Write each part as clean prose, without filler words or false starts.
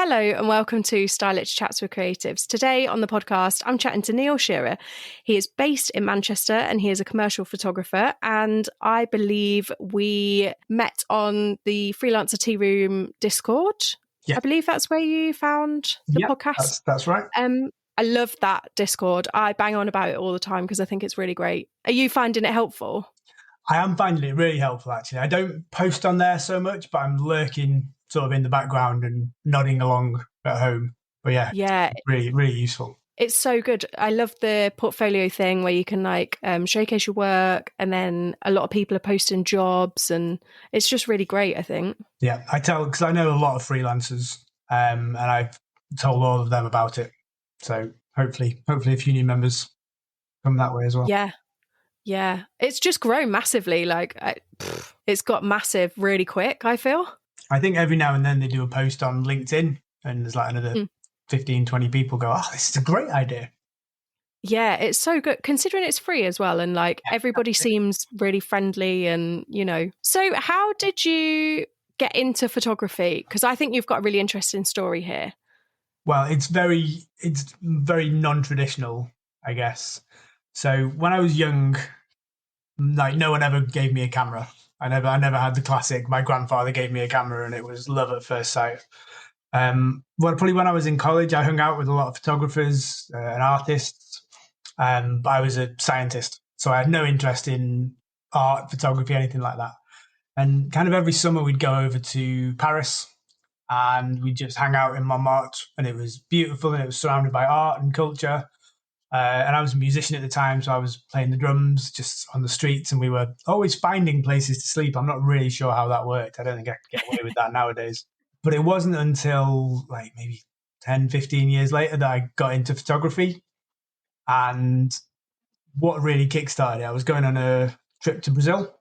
Hello and welcome to Stylish Chats with Creatives. Today on the podcast, I'm chatting to Neil Shearer. He is based in Manchester and he is a commercial photographer. And I believe we met on the Freelancer Tea Room Discord. Yeah. I believe that's where you found the podcast. That's right. I love that Discord. I bang on about it all the time because I think it's really great. Are you finding it helpful? I am finding it really helpful, actually. I don't post on there so much, but I'm lurking sort of in the background and nodding along at home. But yeah, really, really useful. It's so good. I love the portfolio thing where you can showcase your work, and then a lot of people are posting jobs, and it's just really great, I think. Yeah, because I know a lot of freelancers, and I've told all of them about it. So hopefully a few new members come that way as well. Yeah. It's just grown massively. It's got massive really quick, I feel. I think every now and then they do a post on LinkedIn and there's like another 15, 20 people go, oh, this is a great idea. Yeah, it's so good considering it's free as well. And everybody seems really friendly and, So how did you get into photography? Because I think you've got a really interesting story here. Well, it's very non-traditional, I guess. So when I was young, no one ever gave me a camera. I never had the classic. My grandfather gave me a camera, and it was love at first sight. Probably when I was in college, I hung out with a lot of photographers and artists. But I was a scientist, so I had no interest in art, photography, anything like that. And kind of every summer, we'd go over to Paris, and we'd just hang out in Montmartre, and it was beautiful, and it was surrounded by art and culture. And I was a musician at the time, so I was playing the drums just on the streets, and we were always finding places to sleep. I'm not really sure how that worked. I don't think I could get away with that nowadays. But it wasn't until maybe 10, 15 years later that I got into photography. And what really kickstarted it, I was going on a trip to Brazil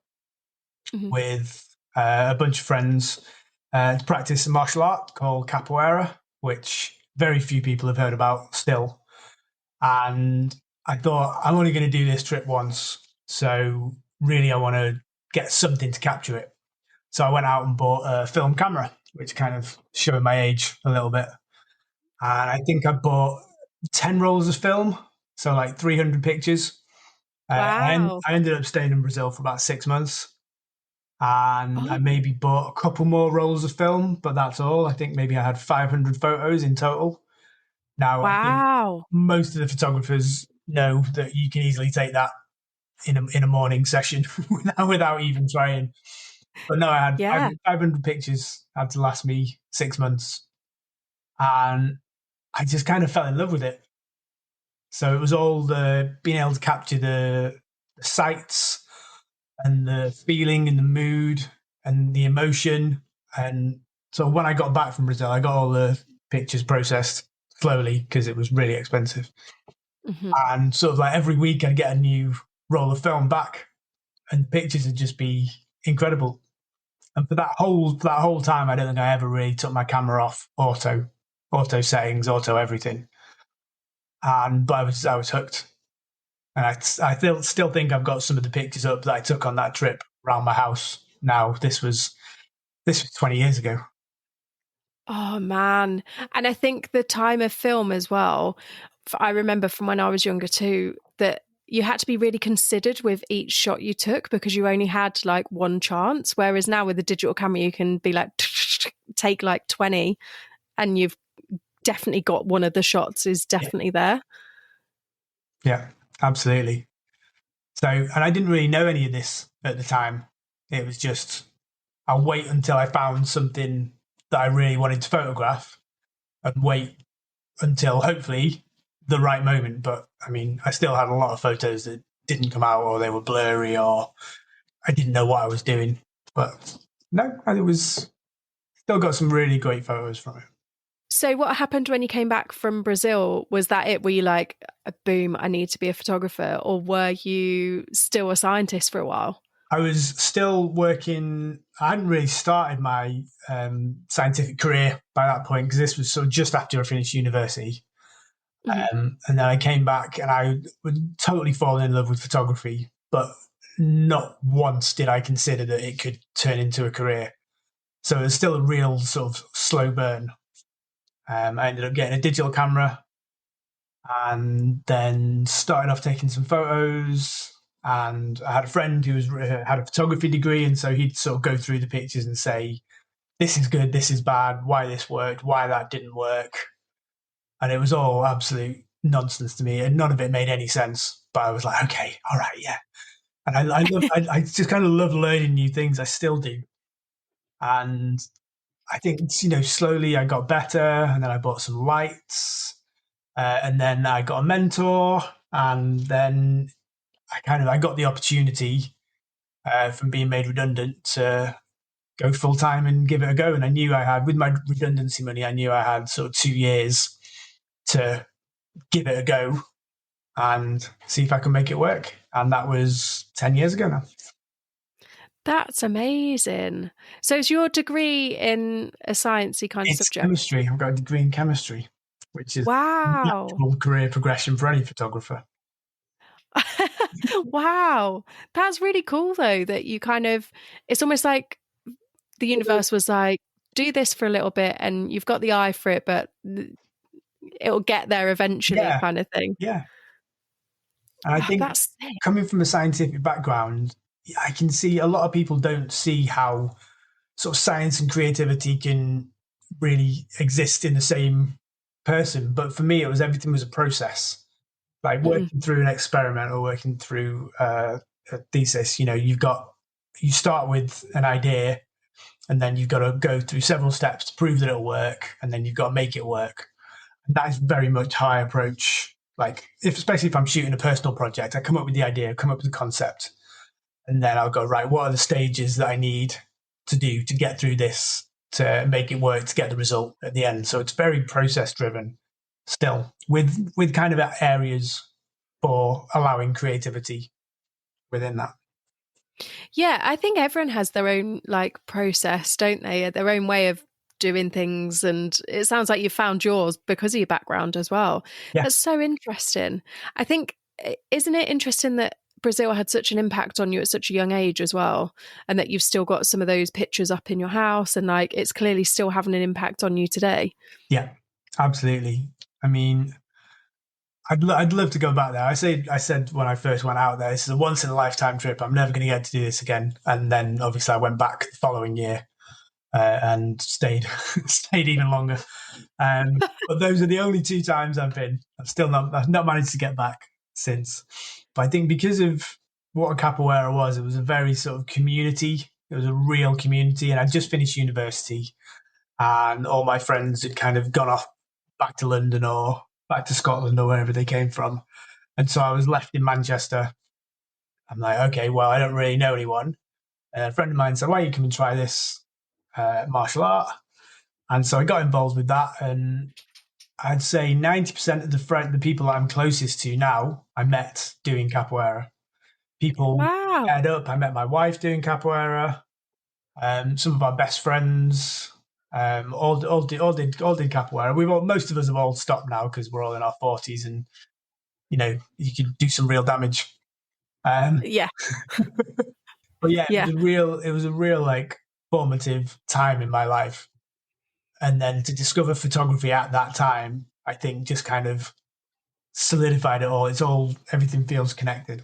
with a bunch of friends to practice a martial art called capoeira, which very few people have heard about still. And I thought, I'm only going to do this trip once. So really, I want to get something to capture it. So I went out and bought a film camera, which kind of showed my age a little bit. And I think I bought 10 rolls of film, so 300 pictures. Wow. I ended up staying in Brazil for about 6 months. And I maybe bought a couple more rolls of film, but that's all. I think maybe I had 500 photos in total. Now, I think most of the photographers know that you can easily take that in a morning session without even trying. But no, I had 500 pictures, had to last me 6 months. And I just kind of fell in love with it. So it was all the being able to capture the sights and the feeling and the mood and the emotion. And so when I got back from Brazil, I got all the pictures processed slowly because it was really expensive. And sort of every week I'd get a new roll of film back and the pictures would just be incredible. And for that whole time, I don't think I ever really took my camera off auto settings, auto everything. But I was hooked. And I still think I've got some of the pictures up that I took on that trip around my house. Now this was 20 years ago. Oh, man. And I think the time of film as well, I remember from when I was younger too, that you had to be really considered with each shot you took because you only had one chance. Whereas now with a digital camera, you can be take 20 and you've definitely got one of the shots is definitely there. Yeah, absolutely. So, and I didn't really know any of this at the time. It was just, I'll wait until I found something that I really wanted to photograph and wait until hopefully the right moment. But I mean, I still had a lot of photos that didn't come out or they were blurry or I didn't know what I was doing. But no, it was still got some really great photos from it. So what happened when you came back from Brazil? Was that it? Were you boom, I need to be a photographer? Or were you still a scientist for a while? I was still working. I hadn't really started my scientific career by that point because this was sort of just after I finished university. And then I came back and I would totally fall in love with photography, but not once did I consider that it could turn into a career. So it was still a real sort of slow burn. I ended up getting a digital camera and then started off taking some photos. And I had a friend who had a photography degree, and so he'd sort of go through the pictures and say, "This is good, this is bad, why this worked, why that didn't work," and it was all absolute nonsense to me, and none of it made any sense. But I was like, "Okay, all right, yeah." And I just kind of love learning new things. I still do, and I think slowly I got better, and then I bought some lights, and then I got a mentor, and then I got the opportunity from being made redundant to go full time and give it a go. And I knew I had, with my redundancy money, I knew I had sort of 2 years to give it a go and see if I can make it work. And that was 10 years ago now. That's amazing. So is your degree in a sciencey kind of It's subject? chemistry. I've got a degree in chemistry, which is Wow. natural career progression for any photographer. Wow. That's really cool though, that you kind of, it's almost like the universe was like, do this for a little bit and you've got the eye for it, but it'll get there eventually, Yeah, kind of thing. yeah. And I Oh, think that's sick. coming from a scientific background, I can see a lot of people don't see how sort of science and creativity can really exist in the same person. But for me, everything was a process. Like Mm. working through an experiment or working through a thesis, you start with an idea, and then you've got to go through several steps to prove that it'll work, and then you've got to make it work. And that is very much how I approach, like, especially if I'm shooting a personal project, I come up with the idea, come up with the concept, and then I'll go, right, what are the stages that I need to do to get through this, to make it work, to get the result at the end. So it's very process driven still, with kind of areas for allowing creativity within that. Yeah, I think everyone has their own like process, don't they? Their own way of doing things. And it sounds like you found yours because of your background as well. Yeah. That's so interesting. I think, isn't it interesting that Brazil had such an impact on you at such a young age as well? And that you've still got some of those pictures up in your house and like it's clearly still having an impact on you today. Yeah, absolutely. I mean, I'd love to go back there. I said when I first went out there, this is a once in a lifetime trip. I'm never going to get to do this again. And then obviously I went back the following year and stayed stayed even longer. But those are the only 2 times I've been. I've not managed to get back since. But I think because of what a capoeira was, it was a very sort of community. It was a real community, and I just finished university, and all my friends had kind of gone off back to London or back to Scotland or wherever they came from. And so I was left in Manchester. I'm like, okay, well, I don't really know anyone. And a friend of mine said, why don't you come and try this martial art? And so I got involved with that. And I'd say 90% of the people that I'm closest to now, I met doing capoeira. People Wow. paired up. I met my wife doing capoeira. Some of our best friends, all did capoeira. Most of us have all stopped now because we're all in our 40s, and you can do some real damage. Yeah. But yeah, Yeah. it was a real like formative time in my life. And then to discover photography at that time, I think just kind of solidified it all. Everything feels connected.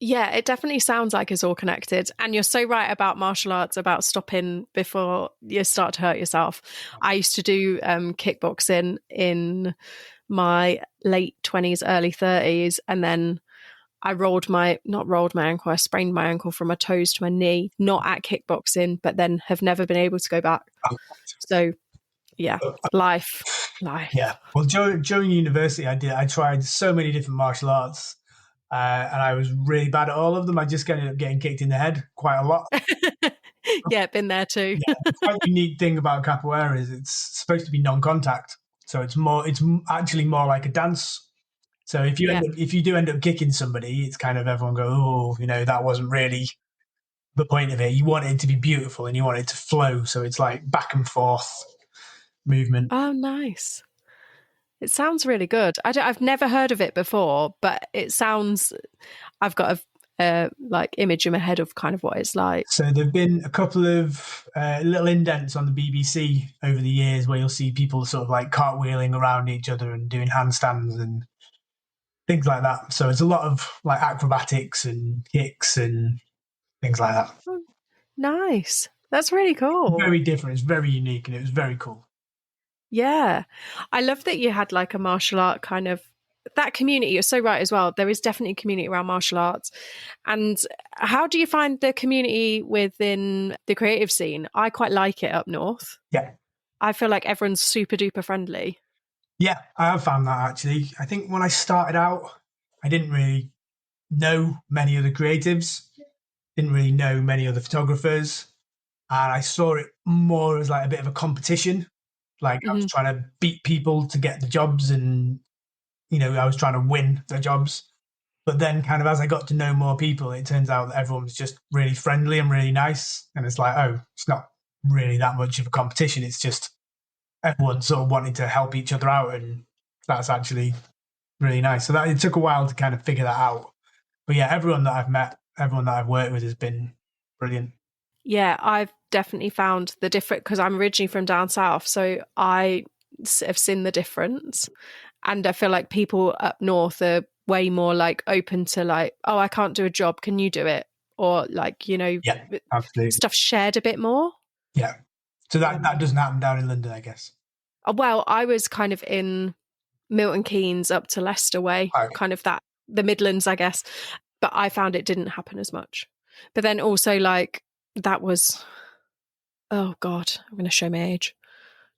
Yeah, it definitely sounds like it's all connected. And you're so right about martial arts, about stopping before you start to hurt yourself. I used to do kickboxing in my late 20s, early 30s. And then not rolled my ankle, I sprained my ankle from my toes to my knee, not at kickboxing, but then have never been able to go back. So yeah, life. Yeah. Well, during university, I tried so many different martial arts, and I was really bad at all of them. I just ended up getting kicked in the head quite a lot. Yeah, been there too. Yeah, the quite unique thing about capoeira is it's supposed to be non-contact, so it's actually more like a dance. So Yeah. if you do end up kicking somebody, it's kind of everyone go, oh, that wasn't really the point of it. You want it to be beautiful and you want it to flow, so it's like back and forth movement. Oh, nice. It sounds really good. I've never heard of it before, but it sounds. I've got like image in my head of kind of what it's like. So there've been a couple of little indents on the BBC over the years where you'll see people sort of like cartwheeling around each other and doing handstands and things like that. So it's a lot of like acrobatics and kicks and things like that. Oh, nice. That's really cool. Very different. It's very unique and it was very cool. Yeah. I love that you had like a martial art kind of that community. You're so right as well. There is definitely a community around martial arts. And how do you find the community within the creative scene? I quite like it up north. Yeah. I feel like everyone's super duper friendly. Yeah, I have found that actually. I think when I started out, I didn't really know many of the creatives, didn't really know many of the photographers. And I saw it more as like a bit of a competition. Like I was trying to beat people to get the jobs and, I was trying to win the jobs. But then kind of as I got to know more people, it turns out that everyone was just really friendly and really nice. And it's like, oh, it's not really that much of a competition. It's just everyone sort of wanting to help each other out. And that's actually really nice. So that it took a while to kind of figure that out. But yeah, everyone that I've met, everyone that I've worked with has been brilliant. Yeah, I've definitely found the difference because I'm originally from down south. So I have seen the difference. And I feel like people up north are way more like open to like, oh, I can't do a job. Can you do it? Or like, Yeah, absolutely. stuff shared a bit more. Yeah. So that doesn't happen down in London, I guess. Well, I was kind of in Milton Keynes up to Leicester way, Okay. kind of that, the Midlands, I guess. But I found it didn't happen as much. But then also like that was, oh God, I'm going to show my age,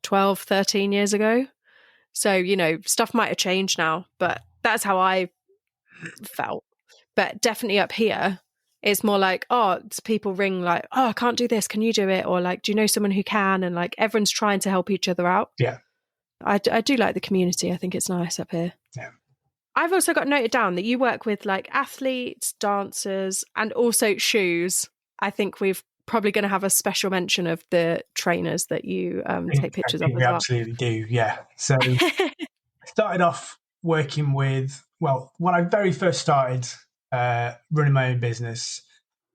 12, 13 years ago. So, stuff might have changed now, but that's how I felt. But definitely up here, it's more like, oh, it's people ring like, oh, I can't do this. Can you do it? Or like, do you know someone who can? And like, everyone's trying to help each other out. Yeah. I do like the community. I think it's nice up here. Yeah. I've also got noted down that you work with like athletes, dancers, and also shoes. I think we've probably going to have a special mention of the trainers that you take pictures of as We well. absolutely do, yeah. So I started off working with, well, when I very first started running my own business,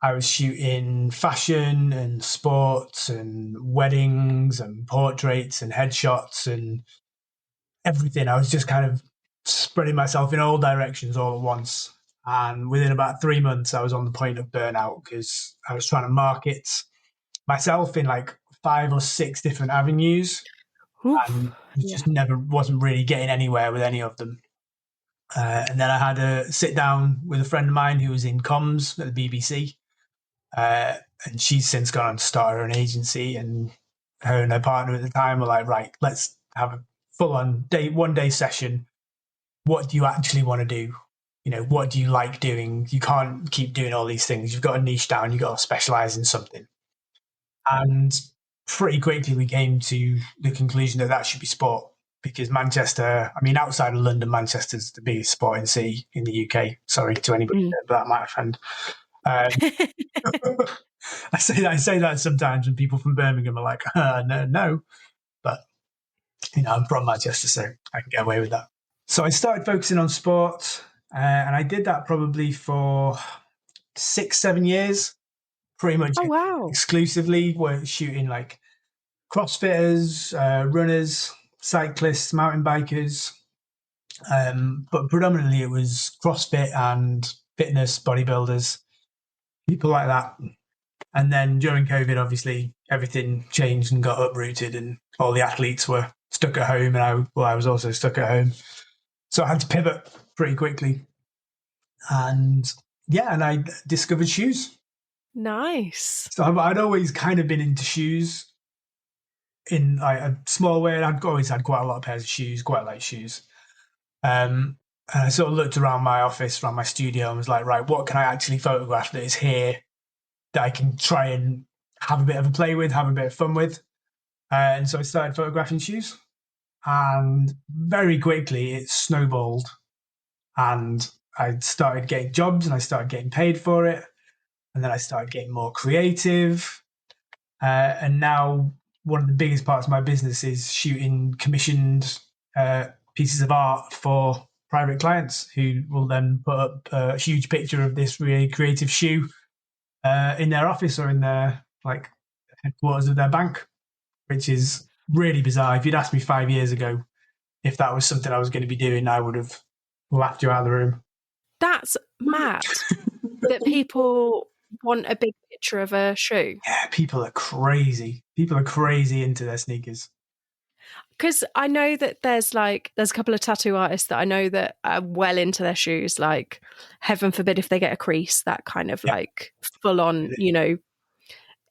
I was shooting fashion and sports and weddings and portraits and headshots and everything. I was just kind of spreading myself in all directions all at once. And within about 3 months, I was on the point of burnout because I was trying to market myself in like 5 or 6 different avenues. Oof, And yeah. just never wasn't really getting anywhere with any of them. And then I had a sit down with a friend of mine who was in comms at the BBC. And she's since gone on to start her own agency. And her and her partner at the time were like, right, let's have a full on one day session. What do you actually want to do? What do you like doing? You can't keep doing all these things. You've got to niche down. You've got to specialize in something. And pretty quickly we came to the conclusion that should be sport because Manchester, I mean, outside of London, Manchester's the biggest sporting city in the UK. Sorry to anybody that might offend. I say that sometimes when people from Birmingham are like, no. But, I'm from Manchester, so I can get away with that. So I started focusing on sport and I did that probably for 6-7 years, pretty much Oh, wow. exclusively. We're shooting like CrossFitters, runners, cyclists, mountain bikers. But predominantly it was CrossFit and fitness bodybuilders, people like that. And then during COVID, obviously, everything changed and got uprooted and all the athletes were stuck at home. And I was also stuck at home. So I had to pivot pretty quickly. And I discovered shoes. Nice. So I'd always kind of been into shoes in like a small way. I'd always had quite a lot of pairs of shoes, quite light shoes. And I sort of looked around my office, around my studio, and was like, right, what can I actually photograph that is here that I can try and have a bit of a play with, have a bit of fun with? And so I started photographing shoes. And very quickly it snowballed. And I started getting jobs and I started getting paid for it. And then I started getting more creative. And now one of the biggest parts of my business is shooting commissioned pieces of art for private clients who will then put up a huge picture of this really creative shoe in their office or in their like headquarters of their bank, which is really bizarre. If you'd asked me 5 years ago if that was something I was going to be doing, I would have laughed you out of the room. That's mad that people want a big picture of a shoe. Yeah, people are crazy. People are crazy into their sneakers. Because I know that there's a couple of tattoo artists that I know that are well into their shoes, like heaven forbid if they get a crease, that kind of Yeah. like full on,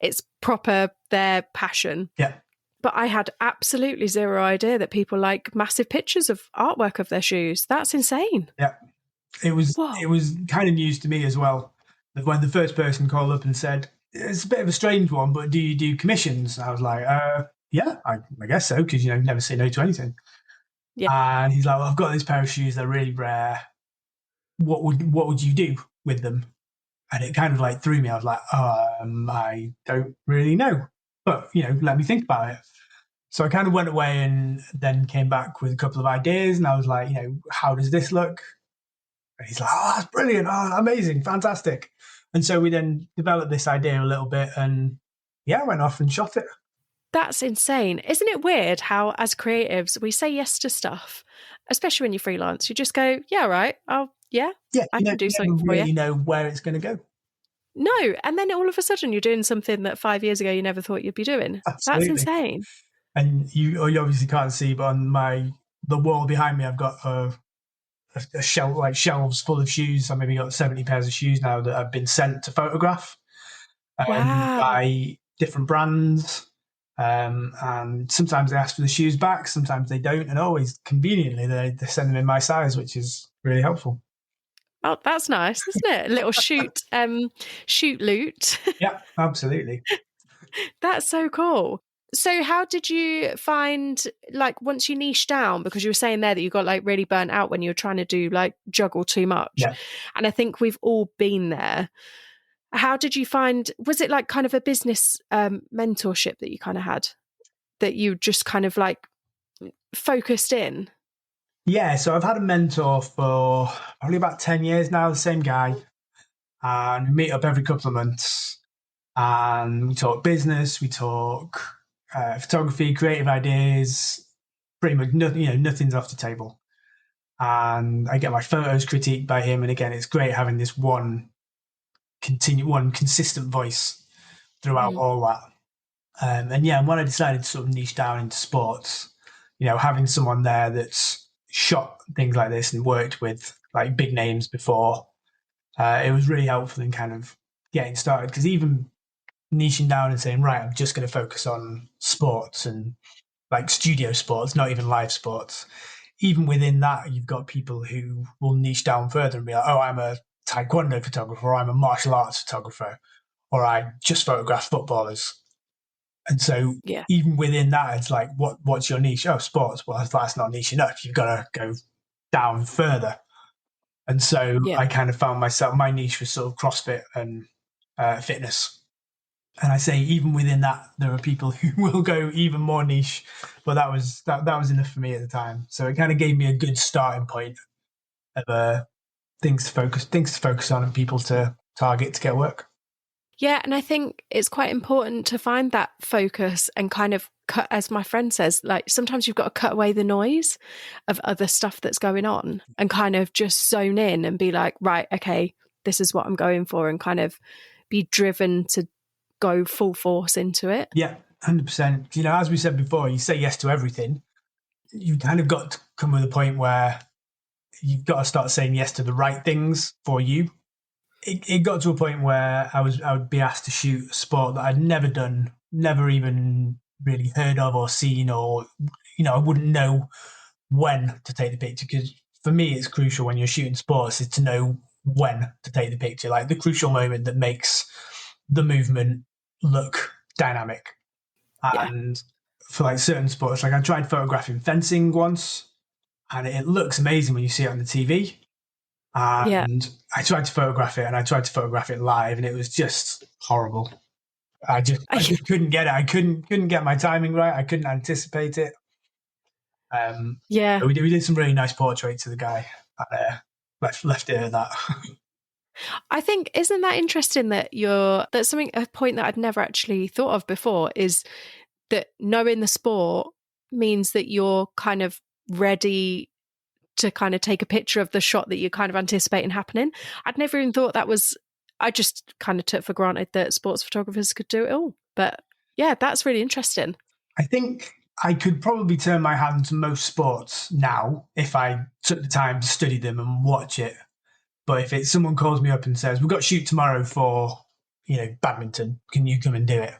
it's proper their passion. Yeah. But I had absolutely zero idea that people like massive pictures of artwork of their shoes. That's insane. Yeah. It was Whoa. kind of news to me as well. When the first person called up and said, it's a bit of a strange one, but do you do commissions? And I was like, yeah, I guess so, because, never say no to anything. Yeah. And he's like, well, I've got this pair of shoes. They're really rare. What would you do with them? And it kind of like threw me. I was like, I don't really know. But, let me think about it. So I kind of went away and then came back with a couple of ideas. And I was like, how does this look? And he's like, oh, that's brilliant. Oh, amazing. Fantastic. And so we then developed this idea a little bit and went off and shot it. That's insane. Isn't it weird how, as creatives, we say yes to stuff, especially when you're freelance? You just go, yeah, right. I can do something for you. You know where it's going to go. No. And then all of a sudden you're doing something that 5 years ago you never thought you'd be doing. Absolutely. That's insane. And you obviously can't see, but on the wall behind me, I've got a shelf, like shelves full of shoes. I maybe got 70 pairs of shoes now that have been sent to photograph by different brands. And sometimes they ask for the shoes back, sometimes they don't, and always conveniently they send them in my size, which is really helpful. Oh, that's nice, isn't it? A little shoot loot. Yeah, absolutely. That's so cool. So how did you find, like, once you niche down, because you were saying there that you got like really burnt out when you were trying to do like juggle too much. Yeah. And I think we've all been there. How did you find, was it like kind of a business mentorship that you kind of had, that you just kind of like focused in? Yeah, so I've had a mentor for probably about 10 years now, the same guy. And we meet up every couple of months and we talk business, we talk photography, creative ideas, pretty much nothing's off the table. And I get my photos critiqued by him. And again, it's great having this one consistent voice throughout all that. And when I decided to sort of niche down into sports, having someone there that's shot things like this and worked with like big names before, it was really helpful in kind of getting started. Because even niching down and saying, right, I'm just going to focus on sports and like studio sports, not even live sports. Even within that, you've got people who will niche down further and be like, oh, I'm a taekwondo photographer, or I'm a martial arts photographer, or I just photograph footballers. And so even within that, it's like, what's your niche? Oh, sports. Well, that's not niche enough. You've got to go down further. And so I kind of found my niche was sort of CrossFit and fitness. And I say, even within that, there are people who will go even more niche, but that was enough for me at the time. So it kind of gave me a good starting point of things to focus on and people to target to get work. Yeah, and I think it's quite important to find that focus and kind of cut, as my friend says, like sometimes you've got to cut away the noise of other stuff that's going on and kind of just zone in and be like, right, okay, this is what I'm going for, and kind of be driven to go full force into it. Yeah, 100%. As we said before, you say yes to everything. You've kind of got to come with a point where you've got to start saying yes to the right things for you. It got to a point where I would be asked to shoot a sport that I'd never done, never even really heard of or seen, or I wouldn't know when to take the picture. Because for me, it's crucial when you're shooting sports is to know when to take the picture, like the crucial moment that makes the movement look dynamic. And for like certain sports, like I tried photographing fencing once, and it looks amazing when you see it on the TV. And I tried to photograph it, and I tried to photograph it live, and it was just horrible. I just couldn't get it. I couldn't get my timing right. I couldn't anticipate it. We did some really nice portraits of the guy. and left it at that. I think, isn't that interesting that that's something, a point that I'd never actually thought of before, is that knowing the sport means that you're kind of ready to kind of take a picture of the shot that you're kind of anticipating happening. I'd never even thought that was, I just kind of took for granted that sports photographers could do it all. But yeah, that's really interesting. I think I could probably turn my hand to most sports now if I took the time to study them and watch it. But if it's someone calls me up and says, we've got to shoot tomorrow for, badminton, can you come and do it?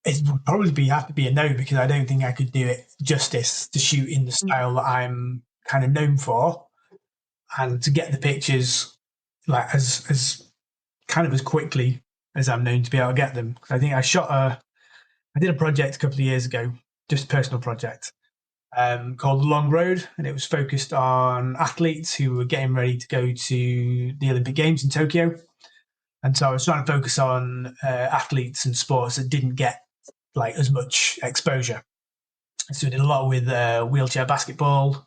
It would probably have to be a no, because I don't think I could do it justice to shoot in the style that I'm kind of known for, and to get the pictures like as kind of as quickly as I'm known to be able to get them. I think I did a project a couple of years ago, just a personal project, called The Long Road, and it was focused on athletes who were getting ready to go to the Olympic Games in Tokyo. And so I was trying to focus on athletes and sports that didn't get like as much exposure. So I did a lot with wheelchair basketball.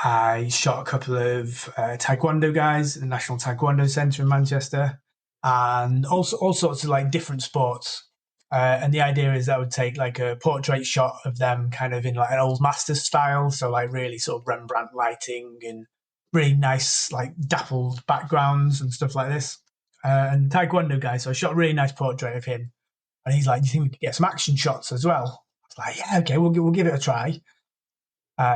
I shot a couple of taekwondo guys at the National Taekwondo Centre in Manchester, and also all sorts of like different sports. And the idea is that I would take like a portrait shot of them kind of in like an old masters style. So like really sort of Rembrandt lighting and really nice like dappled backgrounds and stuff like this. And taekwondo guy, so I shot a really nice portrait of him. And he's like, do you think we could get some action shots as well? I was like, yeah, okay, we'll give it a try.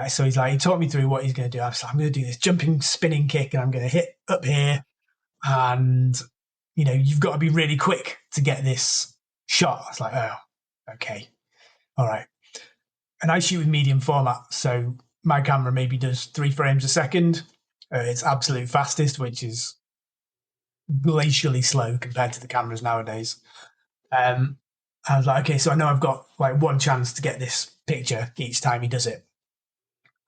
So he's like, he taught me through what he's going to do. I was like, I'm going to do this jumping, spinning kick, and I'm going to hit up here. And, you've got to be really quick to get this shot. I was like, oh, okay. All right. And I shoot with medium format. So my camera maybe does 3 frames a second. It's absolute fastest, which is glacially slow compared to the cameras nowadays. I was like, okay, so I know I've got like one chance to get this picture each time he does it.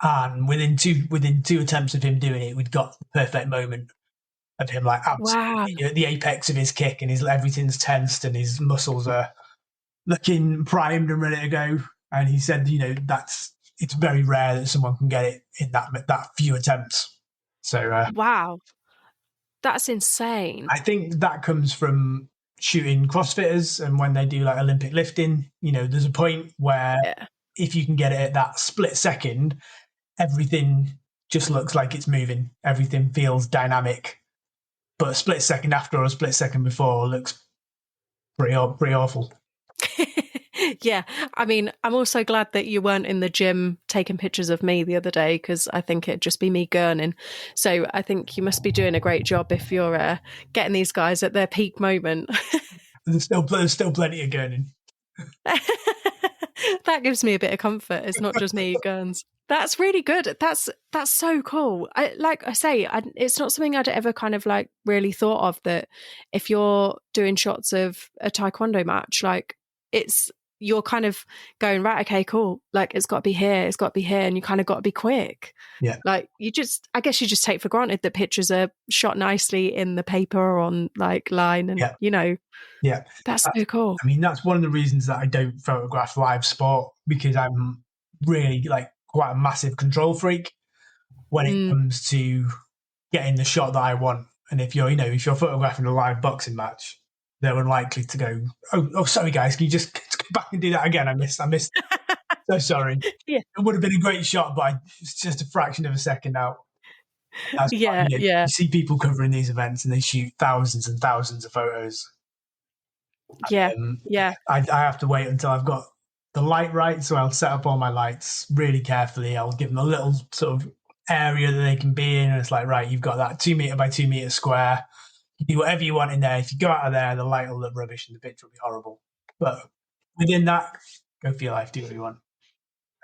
And within two attempts of him doing it, we'd got the perfect moment of him like absolutely at the apex of his kick, and everything's tensed and his muscles are looking primed and ready to go. And he said, it's very rare that someone can get it in that few attempts. So wow, that's insane. I think that comes from shooting CrossFitters, and when they do like Olympic lifting, there's a point where if you can get it at that split second, everything just looks like it's moving. Everything feels dynamic. But a split second after or a split second before looks pretty awful. Yeah. I mean, I'm also glad that you weren't in the gym taking pictures of me the other day, because I think it'd just be me gurning. So I think you must be doing a great job if you're getting these guys at their peak moment. There's still plenty of gurning. That gives me a bit of comfort. It's not just me who gurns. That's really good. That's so cool. Like I say, it's not something I'd ever kind of like really thought of, that if you're doing shots of a taekwondo match, like you're kind of going, right, okay, cool. Like it's got to be here, and you kind of got to be quick. Yeah. Like I guess you just take for granted that pictures are shot nicely in the paper or on like line, and Yeah. That's so cool. I mean, that's one of the reasons that I don't photograph live sport, because I'm really like quite a massive control freak when it comes to getting the shot that I want. And if you're photographing a live boxing match, they're unlikely to go, oh, sorry guys, can you just go back and do that again? I missed. So sorry. Yeah. It would have been a great shot, but it's just a fraction of a second out. That's why, you see people covering these events and they shoot thousands and thousands of photos. Yeah. I have to wait until I've got the light right, so I'll set up all my lights really carefully. I'll give them a little sort of area that they can be in, and it's like, right, you've got that 2 meter by 2 meter square. You do whatever you want in there. If you go out of there, the light will look rubbish and the picture will be horrible. But within that, go for your life, do what you want.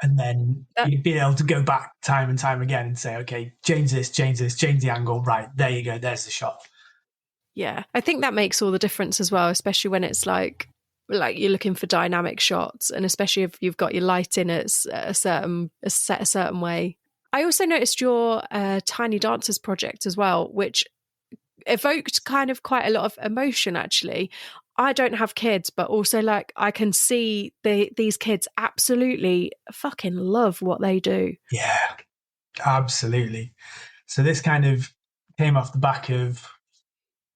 And then you'd be able to go back time and time again and say, okay, change this, change the angle. Right, there you go. There's the shot. Yeah, I think that makes all the difference as well, especially when it's like you're looking for dynamic shots, and especially if you've got your lighting at set a certain way. I also noticed your Tiny Dancers project as well, which evoked kind of quite a lot of emotion, actually. I don't have kids, but also like I can see these kids absolutely fucking love what they do. Yeah, absolutely. So this kind of came off the back of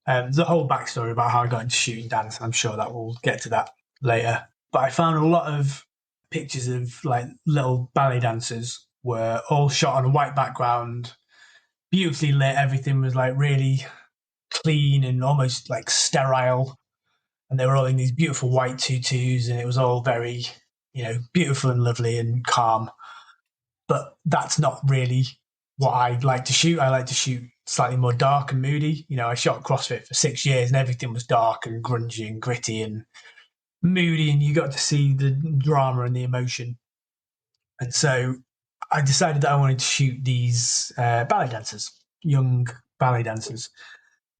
the whole backstory about how I got into shooting dance. I'm sure that we'll get to that later. But I found a lot of pictures of like little ballet dancers were all shot on a white background, beautifully lit. Everything was like really clean and almost like sterile. And they were all in these beautiful white tutus, and it was all very, beautiful and lovely and calm. But that's not really what I like to shoot. I like to shoot slightly more dark and moody. I shot CrossFit for 6 years, and everything was dark and grungy and gritty and moody, and you got to see the drama and the emotion. And so I decided that I wanted to shoot these ballet dancers, young ballet dancers.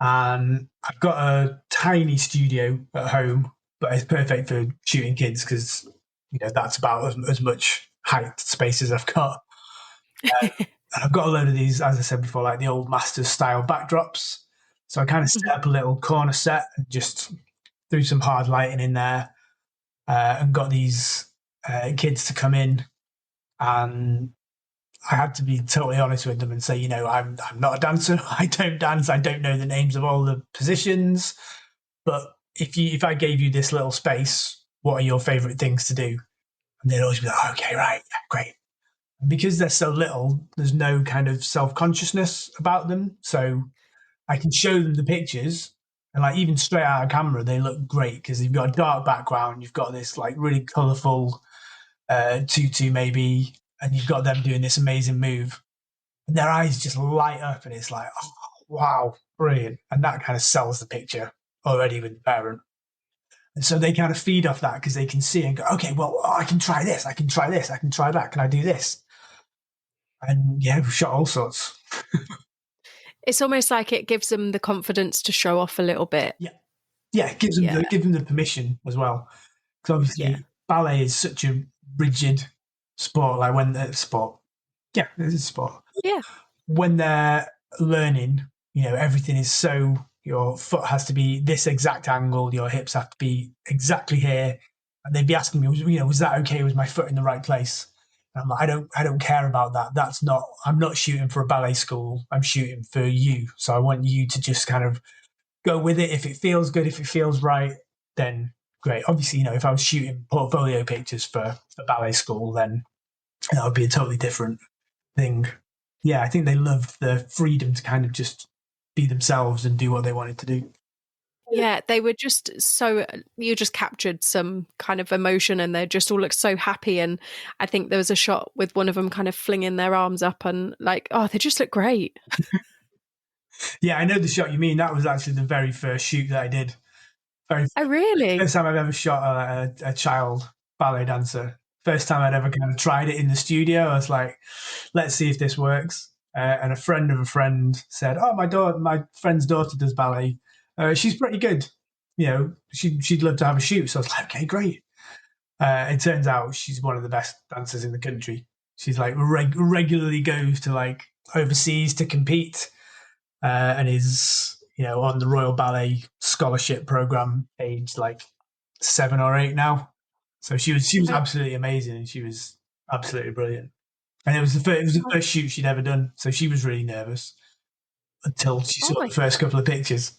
And I've got a tiny studio at home, but it's perfect for shooting kids because that's about as much height space as I've got. And I've got a load of these, as I said before, like the old Masters style backdrops. So I kind of set up a little corner set and just threw some hard lighting in there, and got these kids to come in. And I had to be totally honest with them and say, I'm not a dancer. I don't dance. I don't know the names of all the positions. But if I gave you this little space, what are your favorite things to do? And they'd always be like, okay, right, yeah, great. And because they're so little, there's no kind of self-consciousness about them. So I can show them the pictures, and like even straight out of camera, they look great because you've got a dark background, you've got this like really colourful tutu maybe, and you've got them doing this amazing move, and their eyes just light up, and it's like, oh, wow, brilliant. And that kind of sells the picture already with the parent. And so they kind of feed off that because they can see and go, okay, well, I can try this, I can try this, I can try that, can I do this? And yeah, we've shot all sorts. It's almost like it gives them the confidence to show off a little bit. Yeah, it gives them the permission as well. Because obviously ballet is such a rigid sport. Like when the sport, yeah, it's a sport. Yeah. When they're learning, everything is so, your foot has to be this exact angle, your hips have to be exactly here. And they'd be asking me, was that okay? Was my foot in the right place? And I'm like, I don't care about that. I'm not shooting for a ballet school. I'm shooting for you. So I want you to just kind of go with it. If it feels good, if it feels right, then great. Obviously, if I was shooting portfolio pictures for ballet school, then that would be a totally different thing. Yeah, I think they loved the freedom to kind of just be themselves and do what they wanted to do. Yeah, they were just so, you just captured some kind of emotion and they just all looked so happy. And I think there was a shot with one of them kind of flinging their arms up and like, oh, they just look great. Yeah, I know the shot you mean. That was actually the very first shoot that I did. Oh, really? First time I've ever shot a child ballet dancer. First time I'd ever kind of tried it in the studio. I was like, let's see if this works. And a friend of a friend said, "Oh, my friend's daughter does ballet. She's pretty good. She'd love to have a shoot." So I was like, "Okay, great." It turns out she's one of the best dancers in the country. She's like regularly goes to like overseas to compete, and is on the Royal Ballet Scholarship Program, age like 7 or 8 now. So she was absolutely amazing, and she was absolutely brilliant. And it was the first shoot she'd ever done, so she was really nervous until she saw the first couple of pictures.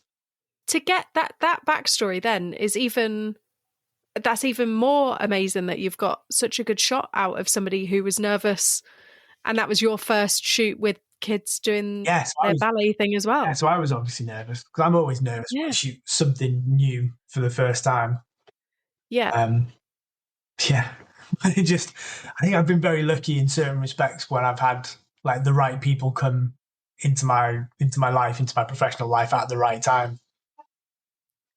To get that backstory then is that's even more amazing that you've got such a good shot out of somebody who was nervous, and that was your first shoot with kids doing their ballet thing as well. Yeah, so I was obviously nervous because I'm always nervous when I shoot something new for the first time. Yeah. Yeah. I think I've been very lucky in certain respects when I've had like the right people come into my life, into my professional life at the right time.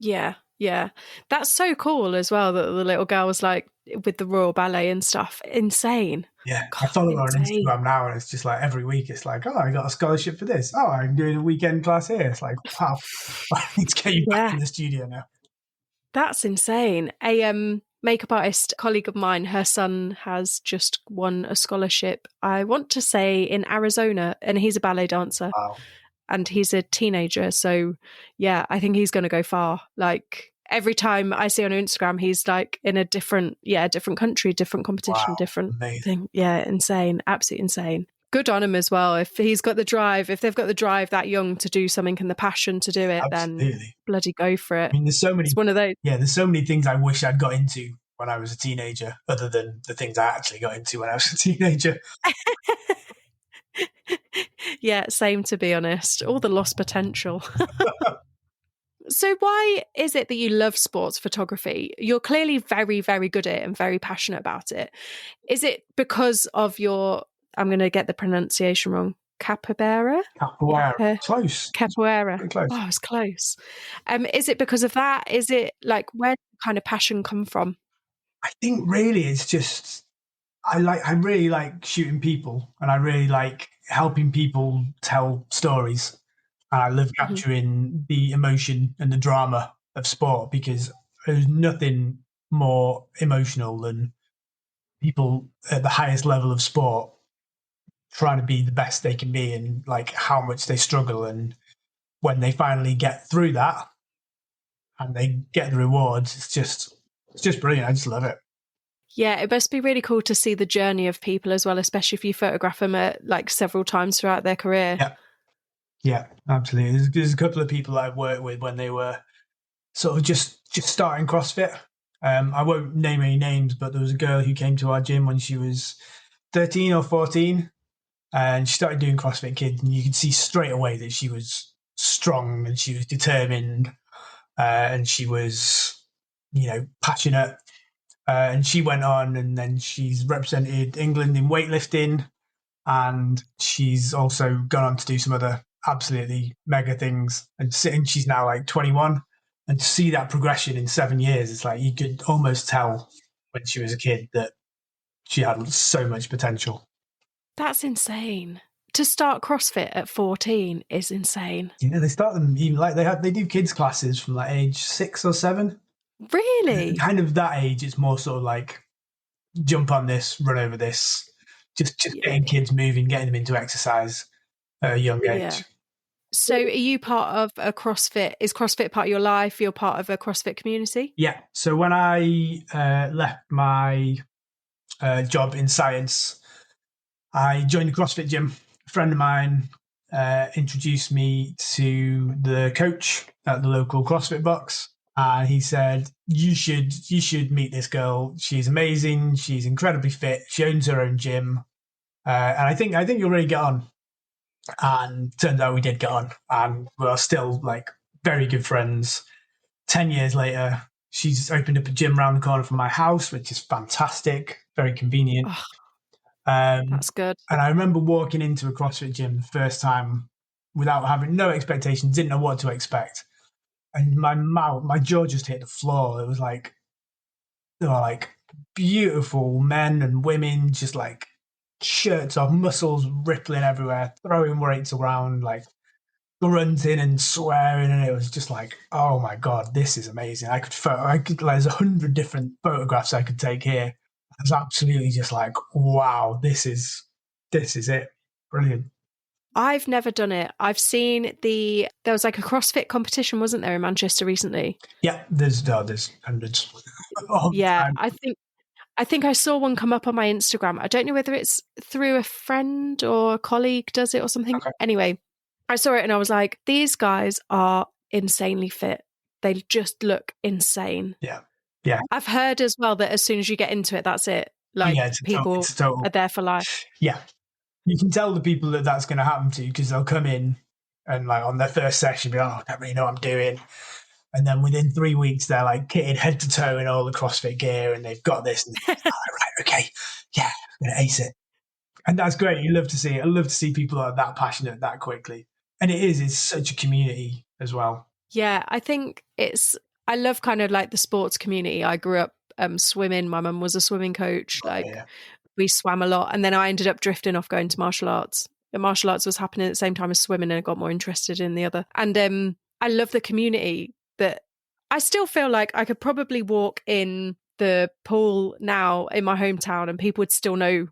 Yeah. Yeah. That's so cool as well that the little girl was like with the Royal Ballet and stuff. Insane. Yeah. I follow her on Instagram now, and it's just like every week it's like, oh, I got a scholarship for this. Oh, I'm doing a weekend class here. It's like, wow, I need to get you back in the studio now. That's insane. A makeup artist colleague of mine, her son has just won a scholarship, I want to say in Arizona, and he's a ballet dancer. Wow. And he's a teenager. So yeah, I think he's going to go far. Like every time I see on Instagram, he's like in a different country, different competition, different thing. Yeah, insane. Absolutely insane. good on him as well. If he's got the drive, if they've got the drive that young to do something and the passion to do it, then Absolutely. bloody go for it. I mean, there's so many. It's one of those. Yeah, there's so many things I wish I'd got into when I was a teenager, other than the things I actually got into when I was a teenager. Yeah, same, to be honest. All the lost potential. So why is it that you love sports photography? You're clearly very, very good at it and very passionate about it. Is it because of your, I'm going to get the pronunciation wrong, capybara? Capoeira. Close. Capoeira. Pretty close. Oh, I was close. Is it because of that? Is it like, where did the kind of passion come from? I think really it's just I really like shooting people, and I really like helping people tell stories. And I love Mhm. capturing the emotion and the drama of sport, because there's nothing more emotional than people at the highest level of sport trying to be the best they can be, and like how much they struggle, and when they finally get through that and they get the rewards, it's just brilliant. I just love it. Yeah, it must be really cool to see the journey of people as well, especially if you photograph them at like several times throughout their career. Yeah, yeah, absolutely. There's a couple of people I've worked with when they were sort of just starting CrossFit. I won't name any names, but there was a girl who came to our gym when she was 13 or 14, and she started doing CrossFit Kids, and you could see straight away that she was strong and she was determined, and she was, passionate. And she went on, and then she's represented England in weightlifting, and she's also gone on to do some other absolutely mega things. And she's now like 21, and to see that progression in 7 years, it's like you could almost tell when she was a kid that she had so much potential. That's insane. To start CrossFit at 14 is insane. They start them even like they do kids classes from like age 6 or 7. Really? Kind of that age, it's more sort of like jump on this, run over this, just Yeah. getting kids moving, getting them into exercise at a young Yeah. age. So are you part of a CrossFit? Is CrossFit part of your life? You're part of a CrossFit community? Yeah. So when I left my job in science, I joined the CrossFit gym. A friend of mine introduced me to the coach at the local CrossFit box, and he said, "You should meet this girl. She's amazing. She's incredibly fit. She owns her own gym, and I think you'll really get on." And turns out we did get on, and we're still like very good friends. 10 years later, she's opened up a gym around the corner from my house, which is fantastic, very convenient. Oh, Um, that's good. and I remember walking into a CrossFit gym the first time without having no expectations, didn't know what to expect. And my jaw just hit the floor. It was like, they were like beautiful men and women, just like shirts off, muscles rippling everywhere, throwing weights around, like grunting and swearing. And it was just like, oh my God, this is amazing. There's 100 different photographs I could take here. I was absolutely just like, wow, this is it. Brilliant. I've never done it. I've seen there was like a CrossFit competition, wasn't there, in Manchester recently? Yeah, there's hundreds all the Yeah, time. I think I saw one come up on my Instagram. I don't know whether it's through a friend or a colleague does it or something. Okay. Anyway, I saw it and I was like, these guys are insanely fit. They just look insane. Yeah. Yeah. I've heard as well that as soon as you get into it, that's it. Oh, yeah, Like people it's a total. are there for life. Yeah. You can tell the people that that's going to happen to, because they'll come in and like on their first session be like, oh, I don't really know what I'm doing. And then within 3 weeks, they're like kitted head to toe in all the CrossFit gear, and they've got this. And like, right, okay, yeah, I'm going to ace it. And that's great. You love to see it. I love to see people that are that passionate that quickly. And it's such a community as well. Yeah, I love kind of like the sports community. I grew up swimming. My mum was a swimming coach. Like Yeah. we swam a lot. And then I ended up drifting off going to martial arts. And martial arts was happening at the same time as swimming, and I got more interested in the other. And I love the community that I still feel like I could probably walk in the pool now in my hometown and people would still know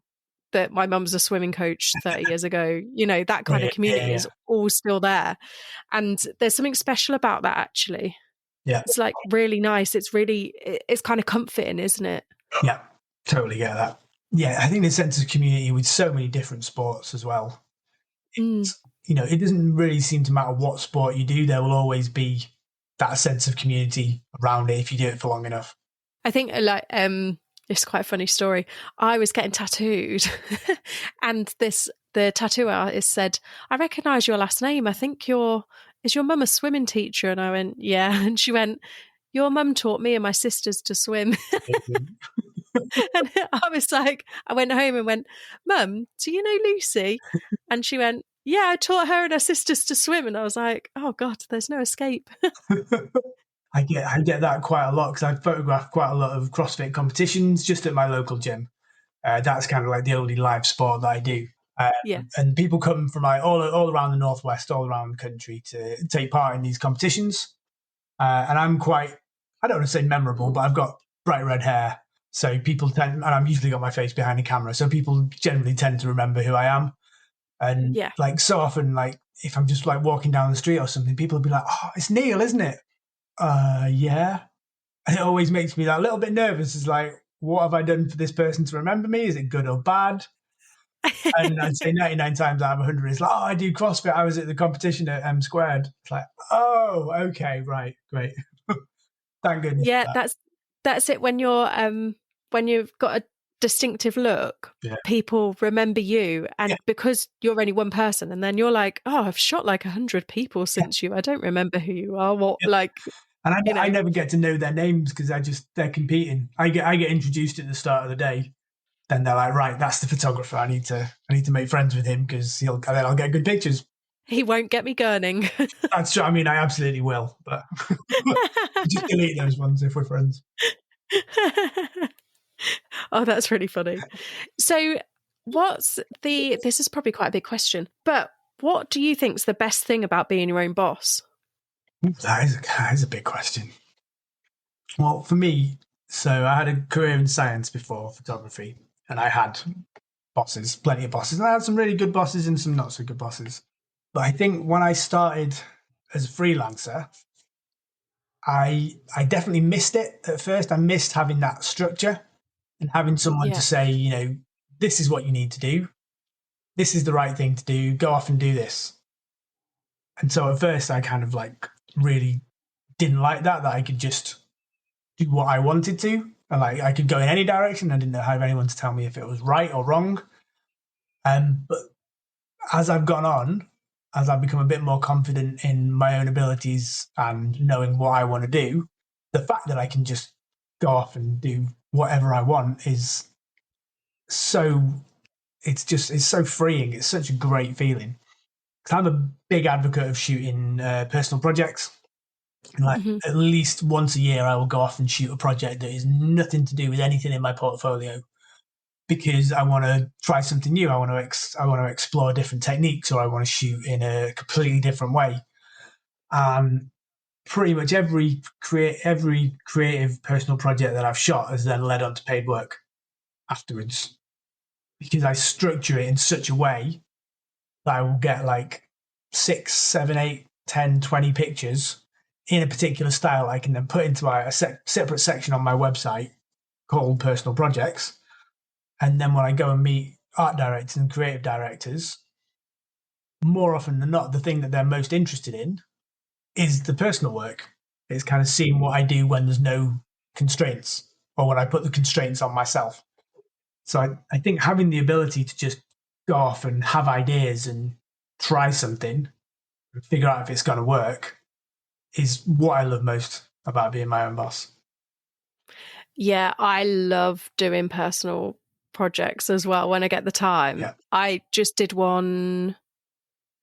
that my mum's a swimming coach 30 years ago. You know, that kind of community Yeah. is all still there. And there's something special about that, actually. Yeah. It's like really nice. It's kind of comforting, isn't it? Yeah. Totally get that. yeah, I think the sense of community with so many different sports as well. Mm. It doesn't really seem to matter what sport you do. There will always be that sense of community around it if you do it for long enough. I think it's quite a funny story. I was getting tattooed and the tattoo artist said, I recognise your last name. I think is your mum a swimming teacher? And I went, yeah. And she went, your mum taught me and my sisters to swim. And I was like, I went home and went, Mum, do you know Lucy? And she went, yeah, I taught her and her sisters to swim. And I was like, oh God, there's no escape. I get that quite a lot because I photograph quite a lot of CrossFit competitions just at my local gym. That's kind of like the only live sport that I do. Yeah. And people come from like all around the Northwest, all around the country to take part in these competitions. And I'm quite, I don't want to say memorable, but I've got bright red hair. So people tend, and I'm usually got my face behind the camera. So people generally tend to remember who I am. And Yeah. like so often, like if I'm just like walking down the street or something, people will be like, oh, it's Neil, isn't it? Yeah. And it always makes me that little bit nervous. It's like, what have I done for this person to remember me? Is it good or bad? And I'd say 99 times out of 100 is like, oh, I do CrossFit. I was at the competition at M Squared. It's like, oh, okay, right, great. Thank goodness Yeah, for that. that's it. When you've got a distinctive look, Yeah. people remember you, Yeah. and because you're only one person, and then you're like, oh, I've shot like 100 people since you. I don't remember who you are. What Yeah. like And you I know? never get to know their names because they're competing. I get introduced at the start of the day. Then they're like, right, that's the photographer. I need to make friends with him because then I'll get good pictures. He won't get me gurning. That's true. I mean, I absolutely will, but just delete those ones if we're friends. Oh, that's really funny. So, this is probably quite a big question, but what do you think's the best thing about being your own boss? That is a big question. Well, for me, so I had a career in science before photography, and I had bosses, plenty of bosses, and I had some really good bosses and some not so good bosses. But I think when I started as a freelancer, I definitely missed it at first. I missed having that structure and having someone to Yeah. say, this is what you need to do. This is the right thing to do. Go off and do this. And so at first I kind of like really didn't like that I could just do what I wanted to. And like I could go in any direction. I didn't have anyone to tell me if it was right or wrong. But as I've gone on, as I've become a bit more confident in my own abilities and knowing what I want to do, the fact that I can just go off and do whatever I want is it's so freeing. It's such a great feeling. Because I'm a big advocate of shooting personal projects. Like Mhm. at least once a year, I will go off and shoot a project that is nothing to do with anything in my portfolio because I want to try something new. I want to explore different techniques, or I want to shoot in a completely different way. Pretty much every creative personal project that I've shot has then led on to paid work afterwards because I structure it in such a way that I will get like 6, 7, 8, 10, 20 pictures in a particular style I can then put into a separate section on my website called personal projects. And then when I go and meet art directors and creative directors, more often than not, the thing that they're most interested in is the personal work. It's kind of seeing what I do when there's no constraints or when I put the constraints on myself. So I think having the ability to just go off and have ideas and try something and figure out if it's going to work is what I love most about being my own boss. Yeah, I love doing personal projects as well when I get the time. Yeah. I just did one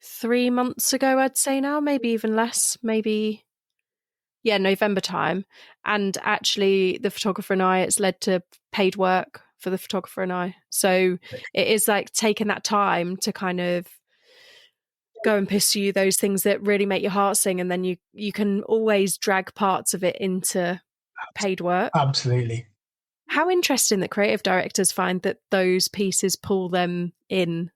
3 months ago, I'd say now, maybe even less, maybe, yeah, November time. And actually, the photographer and I, it's led to paid work for the photographer and I. So it is like taking that time to kind of go and pursue those things that really make your heart sing. And then you can always drag parts of it into paid work. Absolutely. How interesting that creative directors find that those pieces pull them in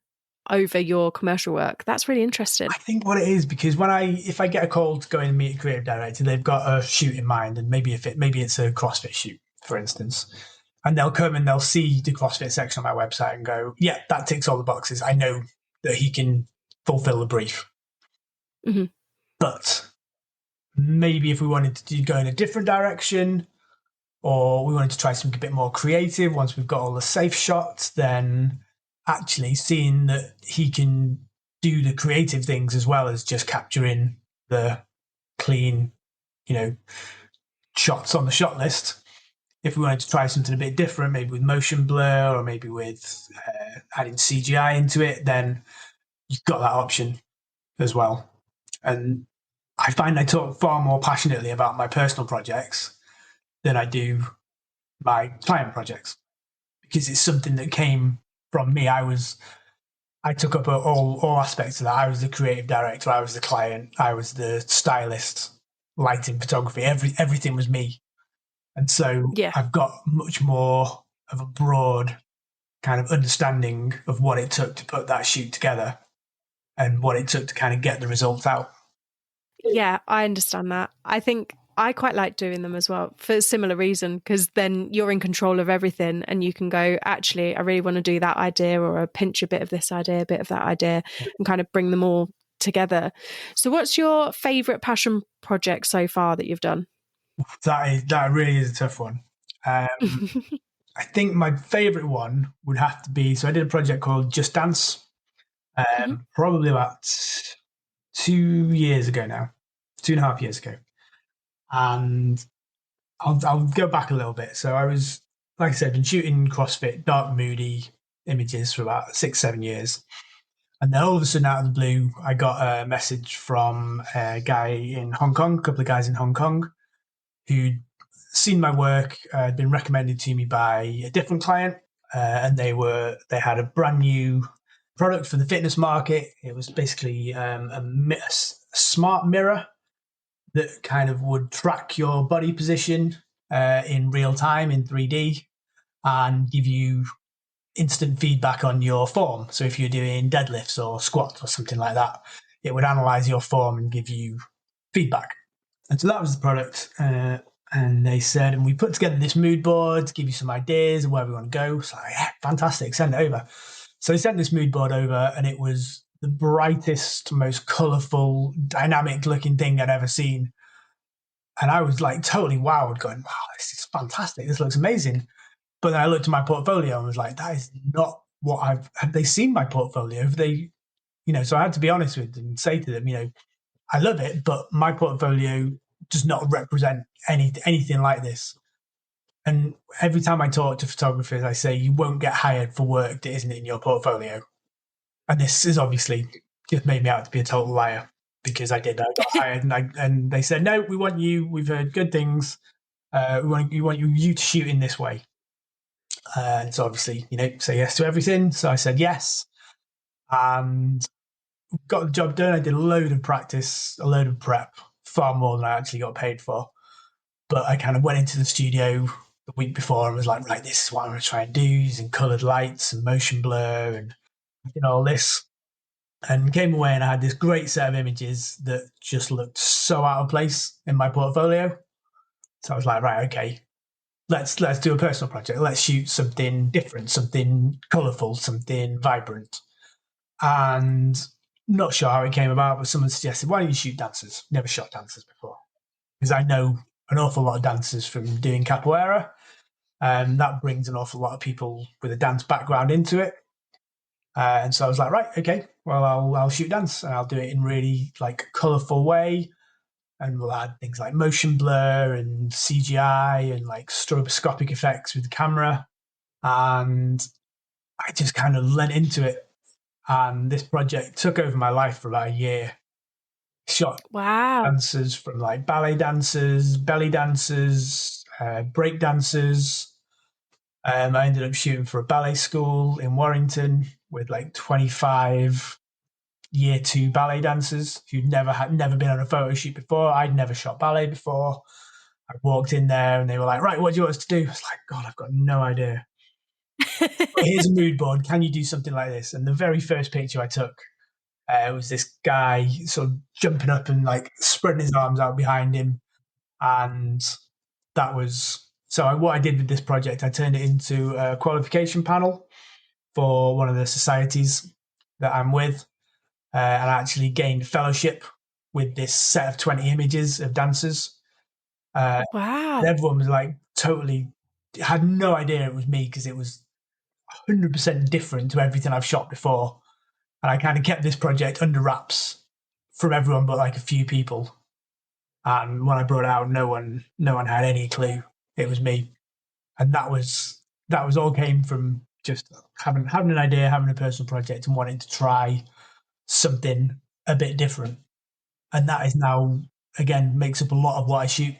over your commercial work. That's really interesting. I think what it is because if I get a call to go in and meet a creative director, they've got a shoot in mind, and maybe it's a CrossFit shoot, for instance, and they'll come and they'll see the CrossFit section on my website and go, yeah, that ticks all the boxes. I know that he can fulfill the brief. Mhm. But maybe if we wanted to go in a different direction, or we wanted to try something a bit more creative once we've got all the safe shots, then actually seeing that he can do the creative things as well as just capturing the clean, shots on the shot list. If we wanted to try something a bit different, maybe with motion blur or maybe with adding CGI into it, then you've got that option as well. And I find I talk far more passionately about my personal projects than I do my client projects, because it's something that came from me. I took up all aspects of that. I was the creative director, I was the client, I was the stylist, lighting, photography, everything was me. And so Yeah. I've got much more of a broad kind of understanding of what it took to put that shoot together and what it took to kind of get the results out. Yeah, I understand that. I think I quite like doing them as well for a similar reason, because then you're in control of everything and you can go, actually, I really want to do that idea, or I pinch a bit of this idea, a bit of that idea, and kind of bring them all together. So what's your favourite passion project so far that you've done? That really is a tough one. I think my favourite one would have to be, so I did a project called Just Dance, Mhm. probably about 2 years ago now, 2.5 years ago. And I'll go back a little bit. So I was, like I said, been shooting CrossFit, dark, moody images for about 6, 7 years. And then all of a sudden, out of the blue, I got a message from a guy in Hong Kong, a couple of guys in Hong Kong, who'd seen my work, been recommended to me by a different client, and they had a brand new product for the fitness market. It was basically a smart mirror that kind of would track your body position in real time in 3D and give you instant feedback on your form. So if you're doing deadlifts or squats or something like that, it would analyze your form and give you feedback. And so that was the product. And they said, and we put together this mood board to give you some ideas of where we want to go. So yeah, fantastic, send it over. So they sent this mood board over, and it was the brightest, most colourful, dynamic looking thing I'd ever seen. And I was like totally wowed, going, wow, this is fantastic. This looks amazing. But then I looked at my portfolio and was like, that is not what have they seen my portfolio? Have they, so I had to be honest with them and say to them, I love it, but my portfolio does not represent anything like this. And every time I talk to photographers, I say, you won't get hired for work that isn't in your portfolio. And this is obviously just made me out to be a total liar, because I did. I got hired, and they said, no, we want you. We've heard good things. We want you to shoot in this way. And so obviously, say yes to everything. So I said yes, and got the job done. I did a load of practice, a load of prep, far more than I actually got paid for. But I kind of went into the studio the week before and was like, right, this is what I'm going to try and do, using coloured lights and motion blur and all this. And came away and I had this great set of images that just looked so out of place in my portfolio. So I was like, right, okay, let's do a personal project. Let's shoot something different, something colourful, something vibrant. And not sure how it came about, but someone suggested, why don't you shoot dancers? Never shot dancers before. Because I know an awful lot of dancers from doing capoeira, and that brings an awful lot of people with a dance background into it. And so I was like, right, okay, well, I'll shoot dance, and I'll do it in really like colourful way. And we'll add things like motion blur and CGI and like stroboscopic effects with the camera. And I just kind of lent into it. And this project took over my life for about a year. Shot Wow. dancers from like ballet dancers, belly dancers, break dancers. I ended up shooting for a ballet school in Warrington with like 25 year two ballet dancers who'd never been on a photo shoot before. I'd never shot ballet before. I walked in there and they were like, right, what do you want us to do? I was like, God, I've got no idea. But here's a mood board. Can you do something like this? And the very first picture I took was this guy sort of jumping up and like spreading his arms out behind him. And that was So what I did with this project, I turned it into a qualification panel for one of the societies that I'm with, and I actually gained fellowship with this set of 20 images of dancers. And Wow. everyone was like totally had no idea it was me because it was 100% different to everything I've shot before. And I kind of kept this project under wraps from everyone but like a few people. And when I brought it out, no one had any clue it was me. And that was all came from just having an idea, having a personal project, and wanting to try something a bit different. And that is now again makes up a lot of what I shoot.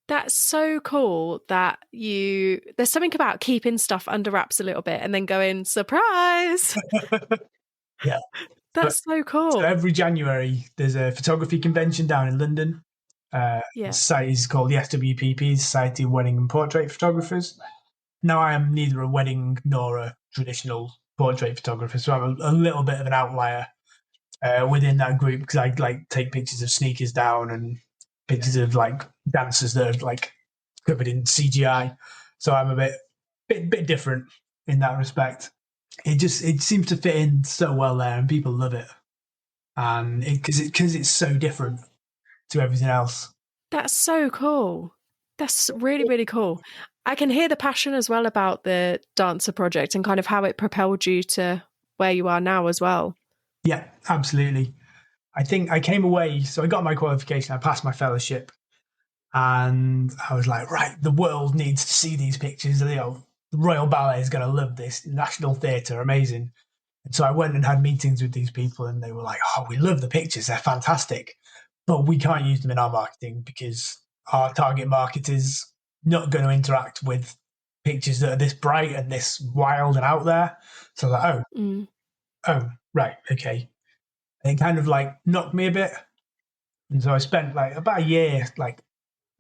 That's so cool that there's something about keeping stuff under wraps a little bit and then going, surprise. Yeah. But That's so so cool. every January there's a photography convention down in London. The Yeah. society is called the SWPP, Society of Wedding and Portrait Photographers. Now I am neither a wedding nor a traditional portrait photographer, so I'm a little bit of an outlier within that group because I like take pictures of sneakers down and pictures of like dancers that are like covered in CGI. So I'm a bit different in that respect. It seems to fit in so well there, and people love it, and because it's so different to everything else. That's so cool. That's really, really cool. I can hear the passion as well about the dancer project and kind of how it propelled you to where you are now as well. Yeah, absolutely. I think I came away, so I got my qualification, I passed my fellowship, and I was like, right, the world needs to see these pictures. The Royal Ballet is going to love this. National Theatre, amazing. And so I went and had meetings with these people, and they were like, oh, we love the pictures. They're fantastic. But we can't use them in our marketing because our target market is not going to interact with pictures that are this bright and this wild and out there. So I was like, Mm. oh, right, okay. And it kind of like knocked me a bit. And so I spent like about a year like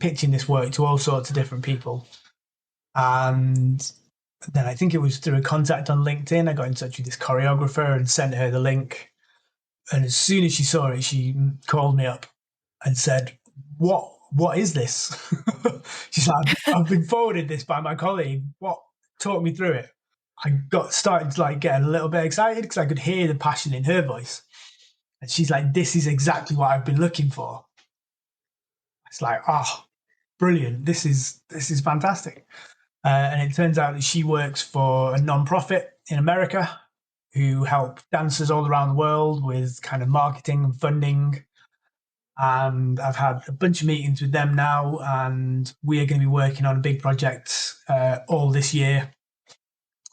pitching this work to all sorts of different people. And then I think it was through a contact on LinkedIn, I got in touch with this choreographer and sent her the link. And as soon as she saw it, she called me up and said, What is this? She's like, I've been forwarded this by my colleague. What? Talk me through it. I got started to like get a little bit excited because I could hear the passion in her voice. And she's like, this is exactly what I've been looking for. It's like, oh, brilliant. This is fantastic. And it turns out that she works for a non-profit in America who help dancers all around the world with kind of marketing and funding. And I've had a bunch of meetings with them now, and we are going to be working on a big project all this year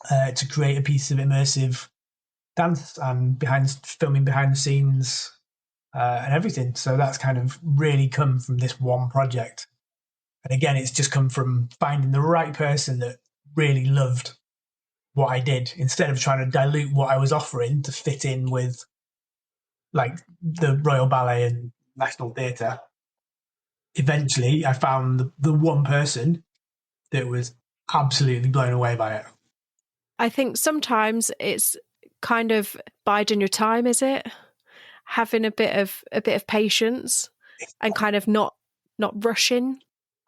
to create a piece of immersive dance and filming behind the scenes and everything. So that's kind of really come from this one project. And again, it's just come from finding the right person that really loved what I did instead of trying to dilute what I was offering to fit in with like the Royal Ballet and National Theatre. Eventually, I found the one person that was absolutely blown away by it. I think sometimes it's kind of biding your time, is it? Having a bit of patience and kind of not rushing.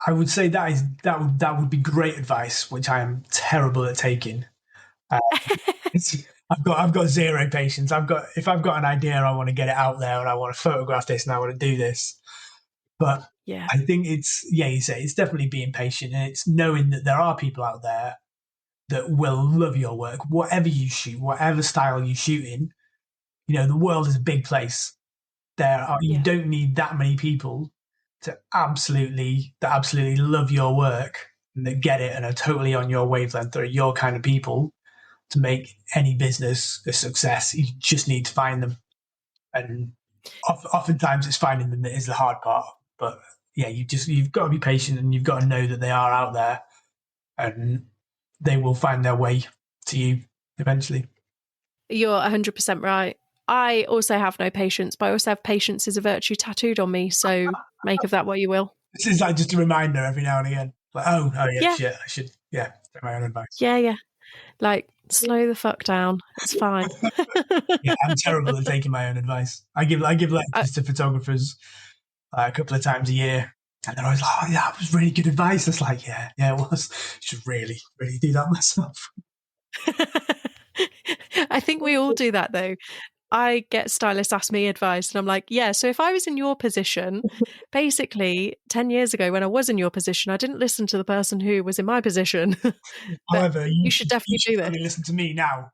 I would say that would be great advice, which I am terrible at taking. Uh, I've got zero patience. If I've got an idea, I want to get it out there, and I want to photograph this, and I want to do this. But Yeah. I think it's you say it's definitely being patient, and it's knowing that there are people out there that will love your work, whatever you shoot, whatever style you shoot in. The world is a big place. You Yeah. don't need that many people that absolutely love your work and that get it and are totally on your wavelength or your kind of people to make any business a success. You just need to find them, and oftentimes it's finding them that is the hard part. But yeah, you've got to be patient, and you've got to know that they are out there, and they will find their way to you eventually. You're 100% right. I also have no patience, but I also have patience as a virtue tattooed on me. So make of that what you will. This is like just a reminder every now and again. Like, oh yeah, Yeah. shit, I should, yeah, take my own advice. Yeah. Yeah. Like, slow the fuck down. It's fine. Yeah, I'm terrible at taking my own advice. I give I, lectures to photographers a couple of times a year, And then I was like, oh, yeah, that was really good advice. It's like, yeah, it was. I should really, really do that myself. I think we all do that though. I get stylists ask me advice, and I'm like, yeah, so if I was in your position, basically 10 years ago when I was in your position, I didn't listen to the person who was in my position. But However, you should you definitely should do this. only listen to me now.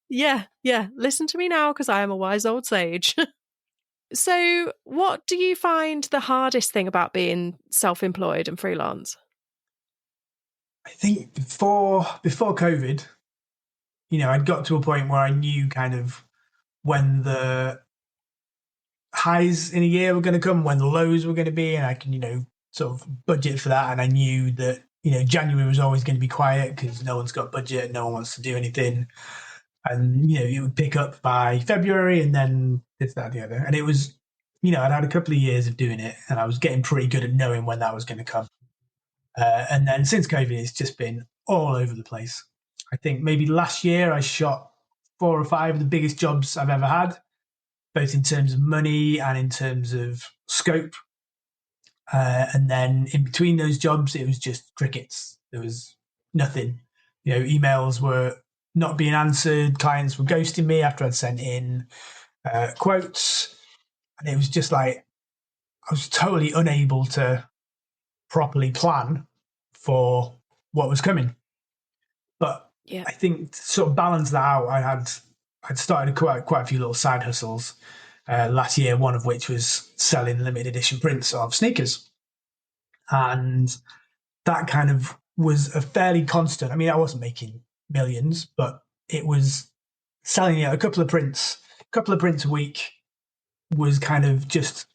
Yeah, yeah. Listen to me now because I am a wise old sage. So, what do you find the hardest thing about being self employed and freelance? I think before COVID, I'd got to a point where I knew kind of when the highs in a year were going to come, when the lows were going to be, and I can, sort of budget for that. And I knew that, January was always going to be quiet because no one's got budget, no one wants to do anything. And, it would pick up by February and then this, that, the other. And it was, I'd had a couple of years of doing it and I was getting pretty good at knowing when that was going to come. And then since COVID, it's just been all over the place. I think maybe last year I shot 4 or 5 of the biggest jobs I've ever had, both in terms of money and in terms of scope. And then in between those jobs, it was just crickets. There was nothing. Emails were not being answered. Clients were ghosting me after I'd sent in quotes. And it was just like, I was totally unable to properly plan for what was coming. But Yeah. I think to sort of balance that out, I'd started quite a few little side hustles last year, one of which was selling limited edition prints of sneakers. And that kind of was a fairly constant. I mean, I wasn't making millions, but it was selling a couple of prints a week was kind of just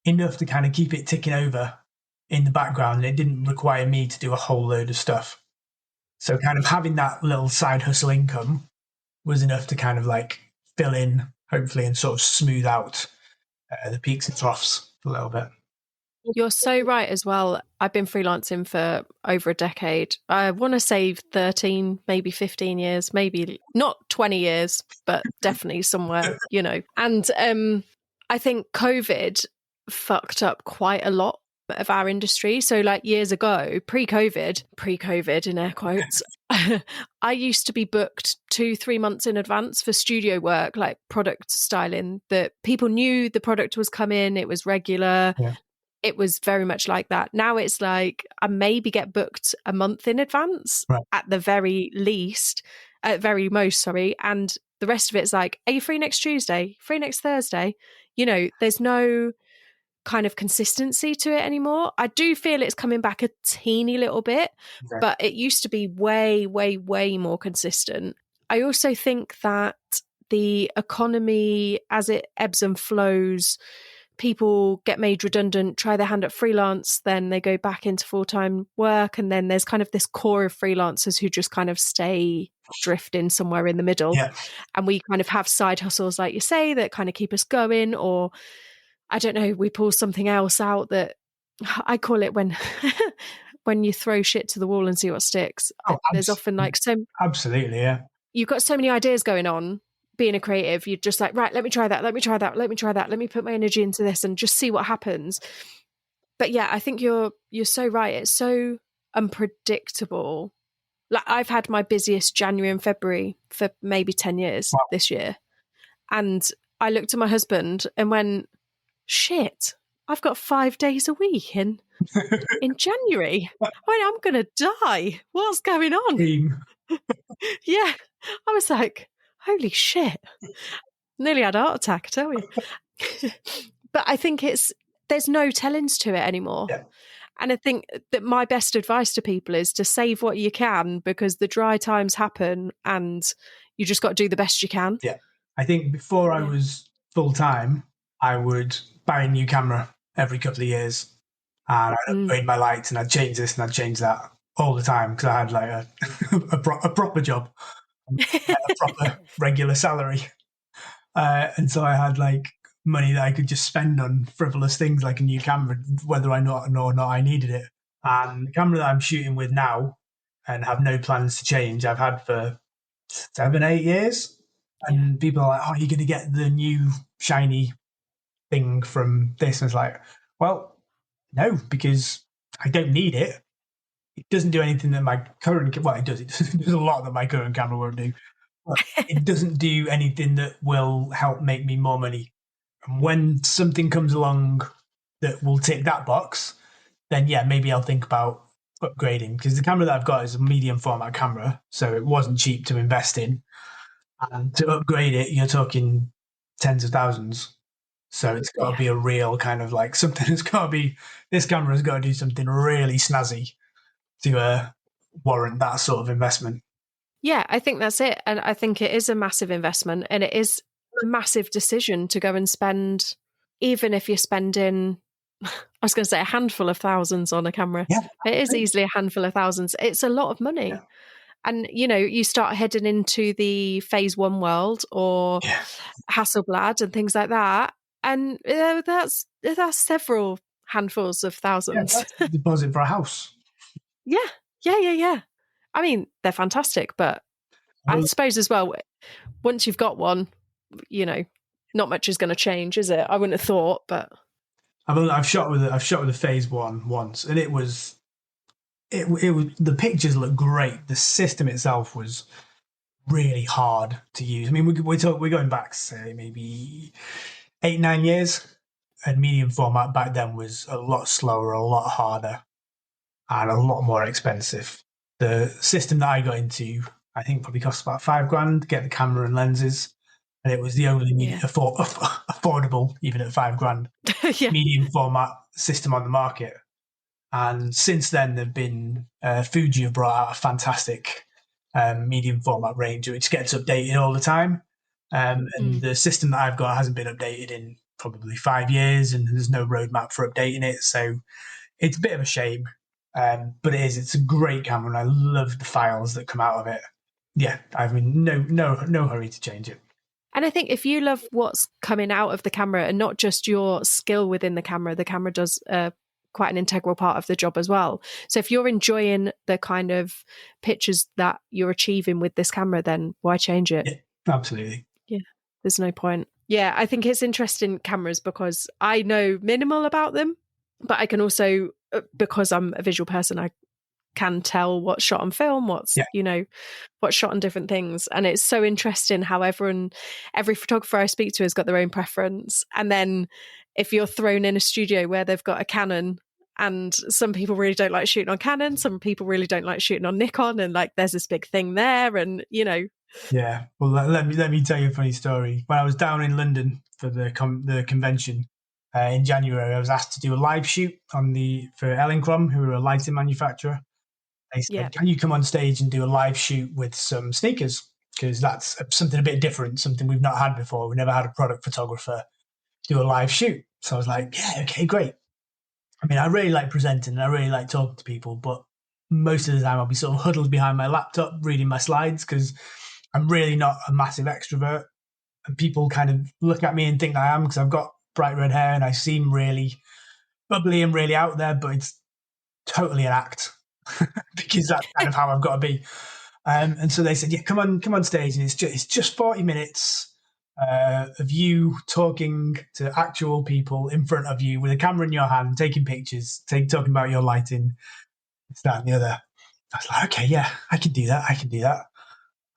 enough to kind of keep it ticking over in the background. And it didn't require me to do a whole load of stuff. So kind of having that little side hustle income was enough to kind of like fill in, hopefully, and sort of smooth out the peaks and troughs a little bit. You're so right as well. I've been freelancing for over a decade. I want to say 13, maybe 15 years, maybe not 20 years, but definitely somewhere, And I think COVID fucked up quite a lot of our industry. So like years ago, pre-COVID in air quotes, I used to be booked 2-3 months in advance for studio work, like product styling, that people knew the product was coming, it was regular. Yeah. It was very much like that. Now it's like I maybe get booked a month in advance Right. at the very least, at very most, sorry. And the rest of it's like, are you free next Tuesday? Free next Thursday? There's no kind of consistency to it anymore. I do feel it's coming back a teeny little bit, Okay. but it used to be way, way, way more consistent. I also think that the economy, as it ebbs and flows, people get made redundant, try their hand at freelance, then they go back into full-time work. And then there's kind of this core of freelancers who just kind of stay drifting somewhere in the middle. Yeah. And we kind of have side hustles, like you say, that kind of keep us going. Or I don't know, we pull something else out that I call it when when you throw shit to the wall and see what sticks. There's often like absolutely, yeah. You've got so many ideas going on. Being a creative, you're just like, right, let me try that, let me try that, let me try that, let me put my energy into this and just see what happens. But yeah, I think you're so right. It's so unpredictable. Like I've had my busiest January and February for maybe 10 years this year. And I looked at my husband and went, shit, I've got 5 days a week in January. I'm going to die. What's going on? Yeah. I was like, holy shit. Nearly had a heart attack, I tell you. But I think there's no tellings to it anymore. Yeah. And I think that my best advice to people is to save what you can, because the dry times happen and you just got to do the best you can. Yeah. I think before I was full-time, I would buy a new camera every couple of years and I'd upgrade my lights and I'd change this and I'd change that all the time because I had like a proper job, a proper regular salary. And so I had like money that I could just spend on frivolous things like a new camera, whether or not I needed it. And the camera that I'm shooting with now and have no plans to change, I've had for 7-8 years. And people are like, oh, you're going to get the new shiny thing from this. And it's like, well, no, because I don't need it. It doesn't do anything that my current, well, it does. It does a lot that my current camera won't do, but it doesn't do anything that will help make me more money. And when something comes along that will tick that box, then yeah, maybe I'll think about upgrading, because the camera that I've got is a medium format camera, so it wasn't cheap to invest in. And to upgrade it, you're talking tens of thousands. So it's got to Yeah. be a real kind of like something that's got to be, this camera's got to do something really snazzy to warrant that sort of investment. Yeah, I think that's it. And I think it is a massive investment and it is a massive decision to go and spend, even if you're spending, I was going to say a handful of thousands on a camera. Yeah. It is easily a handful of thousands. It's a lot of Yeah. money. And, you know, you start heading into the phase one world or Yeah. Hasselblad and things like that. And that's several handfuls of Yeah. thousands. That's the deposit for a house. Yeah. Yeah. Yeah. Yeah. I mean, they're fantastic, but I Well, suppose as well, once you've got one, you know, not much is going to change, is it? I wouldn't have thought, but I've shot with a phase one once, and it was the pictures look great. The system itself was really hard to use. I mean, we're going back, say, maybe 8 9 years, and medium format back then was a lot slower, a lot harder, and a lot more expensive. The system that I got into, I think, probably cost about 5 grand to get the camera and lenses, and it was the only yeah. affordable, even at 5 grand, Yeah. medium format system on the market. And since then, there've been Fuji have brought out a fantastic medium format range, which gets updated all the time. And Mm. the system that I've got hasn't been updated in probably 5 years, and there's no roadmap for updating it. So it's a bit of a shame, but it is. It's a great camera, and I love the files that come out of it. Yeah, I mean, no hurry to change it. And I think if you love what's coming out of the camera and not just your skill within the camera does quite an integral part of the job as well. So if you're enjoying the kind of pictures that you're achieving with this camera, then why change it? Yeah, absolutely. Yeah, there's no point. Yeah, I think it's interesting cameras because I know minimal about them, but I can also, because I'm a visual person, I can tell what's shot on film, what's, Yeah, you know, what's shot on different things. And it's so interesting how every photographer I speak to has got their own preference. And then if you're thrown in a studio where they've got a Canon and some people really don't like shooting on Canon, some people really don't like shooting on Nikon, and like there's this big thing there. And, you know, yeah. Well, let me tell you a funny story. When I was down in London for the convention in January, I was asked to do a live shoot for Elinchrom, who are a lighting manufacturer. They yeah, said, "Can you come on stage and do a live shoot with some sneakers? Because that's something a bit different, something we've not had before. We never had a product photographer do a live shoot." So I was like, "Yeah, okay, great." I mean, I really like presenting and I really like talking to people, but most of the time I'll be sort of huddled behind my laptop reading my slides because I'm really not a massive extrovert. And people kind of look at me and think I am because I've got bright red hair and I seem really bubbly and really out there, but it's totally an act because that's kind of how I've got to be. And so they said, "Yeah, come on stage, and it's just 40 minutes of you talking to actual people in front of you with a camera in your hand, taking pictures, talking about your lighting, this, that, and the other." I was like, "Okay, yeah, I can do that. I can do that."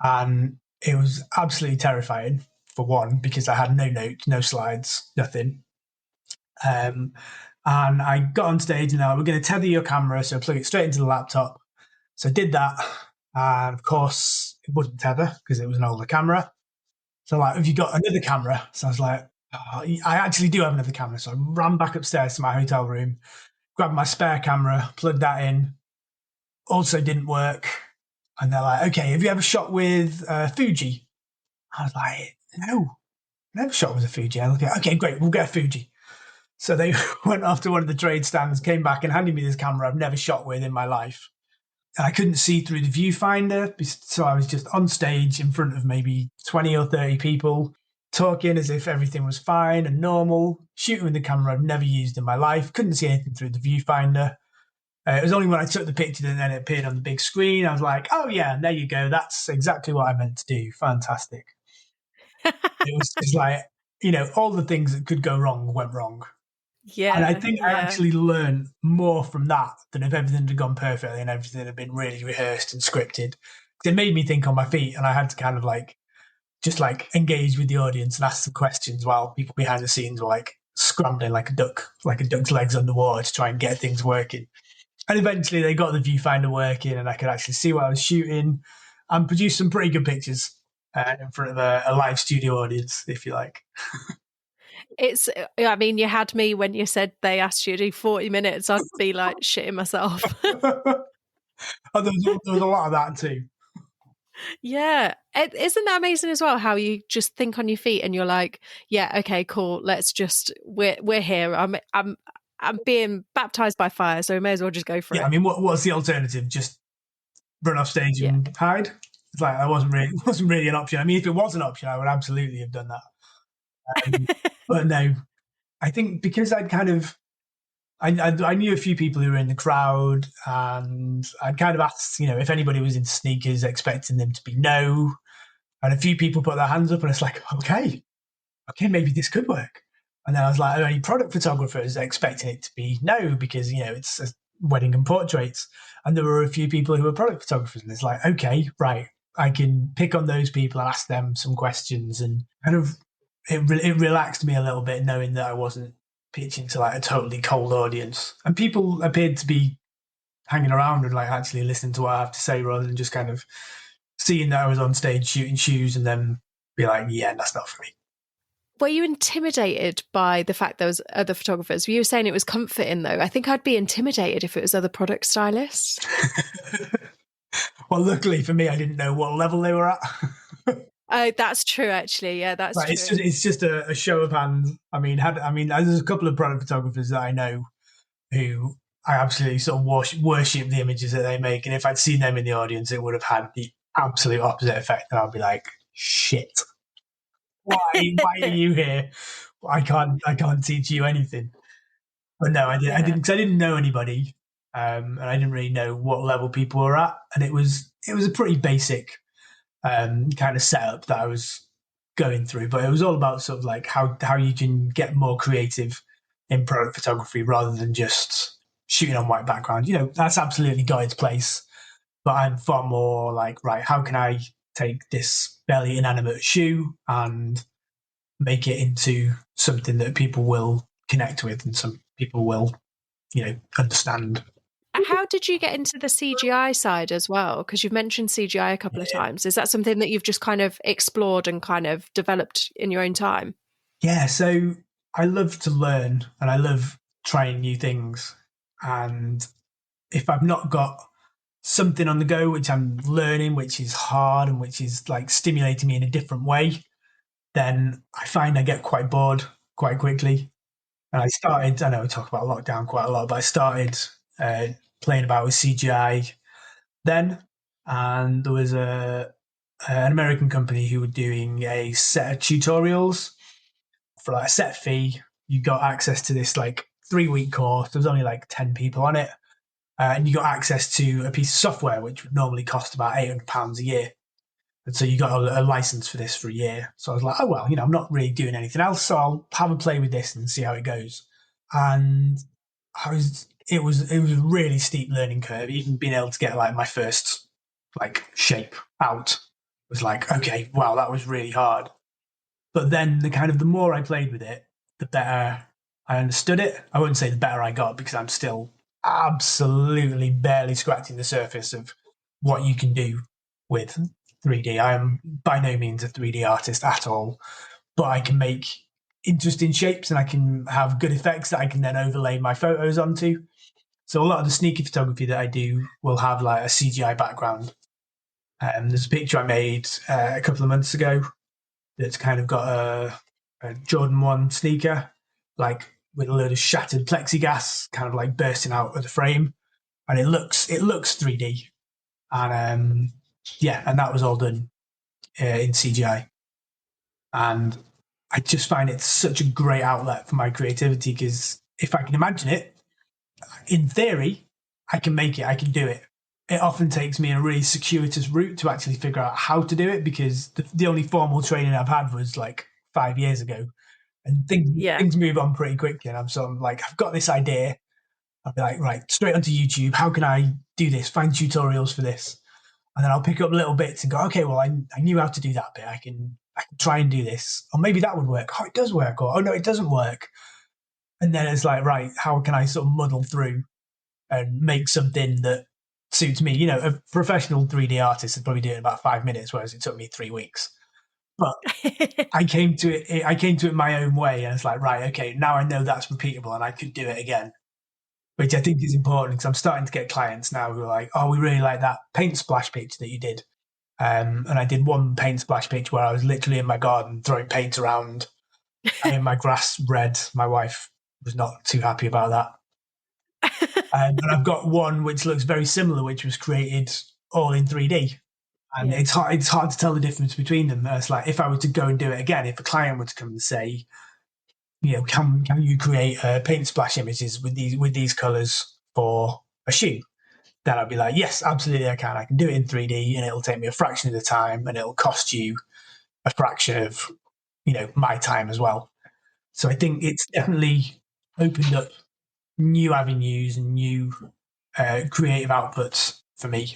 And it was absolutely terrifying, for one, because I had no notes, no slides, nothing. Um, and I got on stage and we're going to tether your camera, so plug it straight into the laptop. So I did that, and of course it wouldn't tether because it was an older camera. So like, have you got another camera? So I was like, oh, I actually do have another camera. So I ran back upstairs to my hotel room, grabbed my spare camera, plugged that in. Also didn't work. And they're like, "Okay, have you ever shot with Fuji?" I was like, "No, never shot with a Fuji." I look at, "Okay, great, we'll get a Fuji." So they went off to one of the trade stands, came back and handed me this camera I've never shot with in my life. And I couldn't see through the viewfinder, so I was just on stage in front of maybe 20 or 30 people, talking as if everything was fine and normal, shooting with the camera I've never used in my life. Couldn't see anything through the viewfinder. It was only when I took the picture and then it appeared on the big screen, I was like, "Oh yeah, there you go. That's exactly what I meant to do. Fantastic." It was just like, all the things that could go wrong went wrong. And I Yeah, think I yeah. actually learned more from that than if everything had gone perfectly and everything had been really rehearsed and scripted. 'Cause it made me think on my feet, and I had to kind of like just like engage with the audience and ask some questions while people behind the scenes were like scrambling like a duck's legs underwater to try and get things working. And eventually they got the viewfinder working, and I could actually see what I was shooting and produce some pretty good pictures in front of a live studio audience, if you like. It's, I mean, you had me when you said they asked you to do 40 minutes. I'd be like shitting myself. Oh, there was a lot of that too. Yeah. Isn't that amazing as well? How you just think on your feet and you're like, yeah, okay, cool. Let's just, we're here. I'm being baptized by fire, so we may as well just go for Yeah, I it. mean, what's the alternative? Just run off stage Yeah. and hide? It's like that wasn't really an option. I mean, if it was an option, I would absolutely have done that. Um, but no, I think because I'd kind of I knew a few people who were in the crowd, and I'd kind of asked, if anybody was into sneakers, expecting them to be no, and a few people put their hands up, and it's like, okay, maybe this could work. And then I was like, are any product photographers expecting it to be no because it's a wedding and portraits, and there were a few people who were product photographers, and it's like, okay, right, I can pick on those people and ask them some questions, and kind of it relaxed me a little bit knowing that I wasn't pitching to like a totally cold audience, and people appeared to be hanging around and like actually listening to what I have to say rather than just kind of seeing that I was on stage shooting shoes and then be like, yeah, that's not for me. Were you intimidated by the fact there was other photographers? You were saying it was comforting though. I think I'd be intimidated if it was other product stylists. Well, luckily for me, I didn't know what level they were at. Oh, that's true, actually. Yeah, that's Like true. it's just a show of hands. I mean, there's a couple of product photographers that I know who I absolutely sort of worship the images that they make, and if I'd seen them in the audience, it would have had the absolute opposite effect. And I'd be like, shit, why are you here? I can't teach you anything. But no, I Yeah. didn't, because I didn't know anybody, and I didn't really know what level people were at, and it was a pretty basic kind of setup that I was going through. But it was all about sort of like how you can get more creative in product photography rather than just shooting on white background. That's absolutely got its place, but I'm far more like, right, how can I take this fairly inanimate shoe and make it into something that people will connect with and some people will, understand. How did you get into the CGI side as well? Because you've mentioned CGI a couple of times. Is that something that you've just kind of explored and kind of developed in your own time? Yeah, so I love to learn and I love trying new things. And if I've not got something on the go which I'm learning, which is hard and which is like stimulating me in a different way, then I find I get quite bored quite quickly. And I know we talk about lockdown quite a lot, but I started uh, playing about with CGI then. And there was an American company who were doing a set of tutorials for like a set fee. You got access to this like 3 week course. There was only like 10 people on it. And you got access to a piece of software, which would normally cost about £800 a year. And so you got a license for this for a year. So I was like, oh, well, I'm not really doing anything else. So I'll have a play with this and see how it goes. And it was a really steep learning curve. Even being able to get like my first like shape out was like, okay, wow, that was really hard. But then the more I played with it, the better I understood it. I wouldn't say the better I got because I'm still absolutely barely scratching the surface of what you can do with 3D. I am by no means a 3D artist at all, but I can make interesting shapes and I can have good effects that I can then overlay my photos onto. So a lot of the sneaker photography that I do will have like a CGI background. There's a picture I made a couple of months ago that's kind of got a Jordan 1 sneaker, like with a load of shattered plexiglass kind of like bursting out of the frame. And it looks 3D. And yeah, and that was all done in CGI. And I just find it such a great outlet for my creativity because if I can imagine it, in theory, I can make it, I can do it. It often takes me a really circuitous route to actually figure out how to do it because the only formal training I've had was like 5 years ago. and Yeah. things move on pretty quickly. And I'm sort of like, I've got this idea. I'll be like, right, straight onto YouTube. How can I do this? Find tutorials for this. And then I'll pick up little bits and go, okay, well, I knew how to do that bit. I can try and do this. Or maybe that would work. Oh, it does work. Or, oh, no, it doesn't work. And then it's like, right, how can I sort of muddle through and make something that suits me? You know, a professional 3D artist would probably do it in about 5 minutes, whereas it took me 3 weeks. But I came to it my own way. And it's like, right, okay, now I know that's repeatable and I could do it again, which I think is important because I'm starting to get clients now who are like, oh, we really like that paint splash picture that you did. And I did one paint splash picture where I was literally in my garden throwing paint around. I mean, my grass red. My wife was not too happy about that. And I've got one which looks very similar, which was created all in 3D. And Yeah. it's hard to tell the difference between them. It's like if I were to go and do it again, if a client were to come and say, you know, can you create paint splash images with these colors for a shoe? Then I'd be like, yes, absolutely, I can. I can do it in 3D, and it'll take me a fraction of the time, and it'll cost you a fraction of, you know, my time as well. So I think it's definitely opened up new avenues and new creative outputs for me.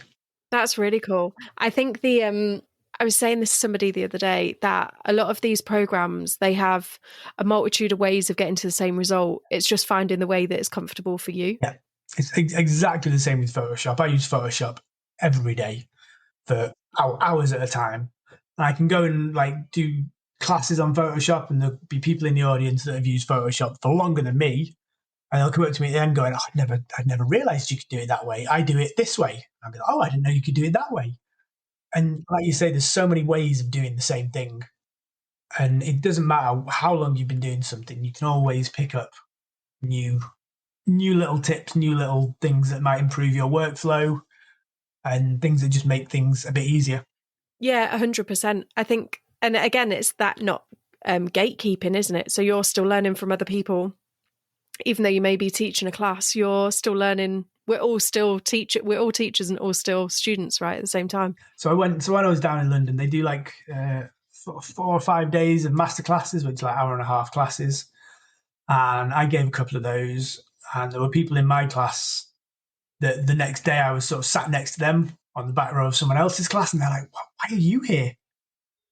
That's really cool. I think I was saying this to somebody the other day that a lot of these programs, they have a multitude of ways of getting to the same result. It's just finding the way that is comfortable for you. Yeah, it's exactly the same with Photoshop. I use Photoshop every day for hours at a time. And I can go and like do classes on Photoshop, and there'll be people in the audience that have used Photoshop for longer than me. And they'll come up to me at the end going, oh, I'd never realized you could do it that way. I do it this way. I'll be like, oh, I didn't know you could do it that way. And like you say, there's so many ways of doing the same thing. And it doesn't matter how long you've been doing something, you can always pick up new little tips, new little things that might improve your workflow and things that just make things a bit easier. Yeah, 100%. I think, and again, it's that not gatekeeping, isn't it? So you're still learning from other people, even though you may be teaching a class. You're still learning. We're all teachers and all still students, right? At the same time. So when I was down in London, they do like 4 or 5 days of master classes, which are like hour and a half classes, and I gave a couple of those. And there were people in my class that the next day I was sort of sat next to them on the back row of someone else's class, and they're like, "Why are you here?"